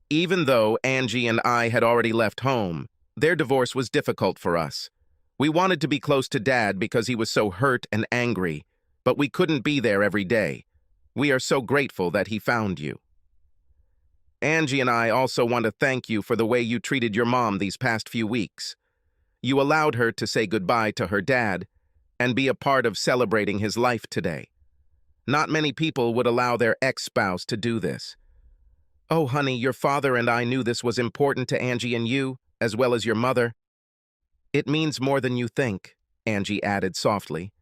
Even though Angie and I had already left home, their divorce was difficult for us. We wanted to be close to Dad because he was so hurt and angry, but we couldn't be there every day. We are so grateful that he found you. Angie and I also want to thank you for the way you treated your mom these past few weeks. You allowed her to say goodbye to her dad and be a part of celebrating his life today. Not many people would allow their ex-spouse to do this. "Oh, honey, your father and I knew this was important to Angie and you, as well as your mother." "It means more than you think," Angie added softly.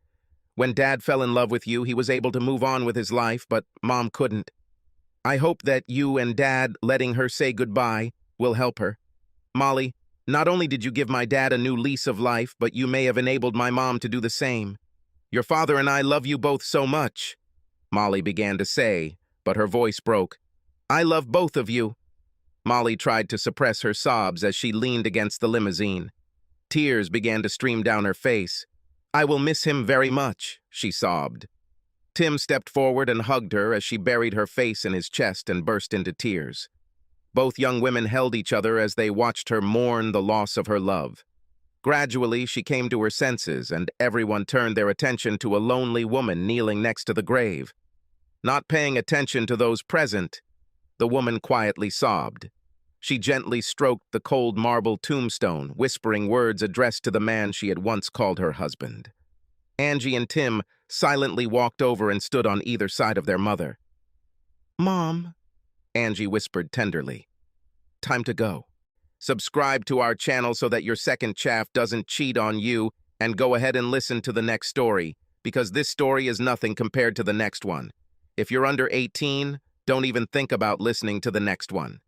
"When Dad fell in love with you, he was able to move on with his life, but Mom couldn't. I hope that you and Dad letting her say goodbye will help her. Molly, not only did you give my dad a new lease of life, but you may have enabled my mom to do the same. Your father and I love you both so much," Molly began to say, but her voice broke. "I love both of you." Molly tried to suppress her sobs as she leaned against the limousine. Tears began to stream down her face. "I will miss him very much," she sobbed. Tim stepped forward and hugged her as she buried her face in his chest and burst into tears. Both young women held each other as they watched her mourn the loss of her love. Gradually, she came to her senses, and everyone turned their attention to a lonely woman kneeling next to the grave. Not paying attention to those present, the woman quietly sobbed. She gently stroked the cold marble tombstone, whispering words addressed to the man she had once called her husband. Angie and Tim silently walked over and stood on either side of their mother. "Mom," Angie whispered tenderly. "Time to go. Subscribe to our channel so that your second chaff doesn't cheat on you, and go ahead and listen to the next story, because this story is nothing compared to the next one. If you're under 18, don't even think about listening to the next one.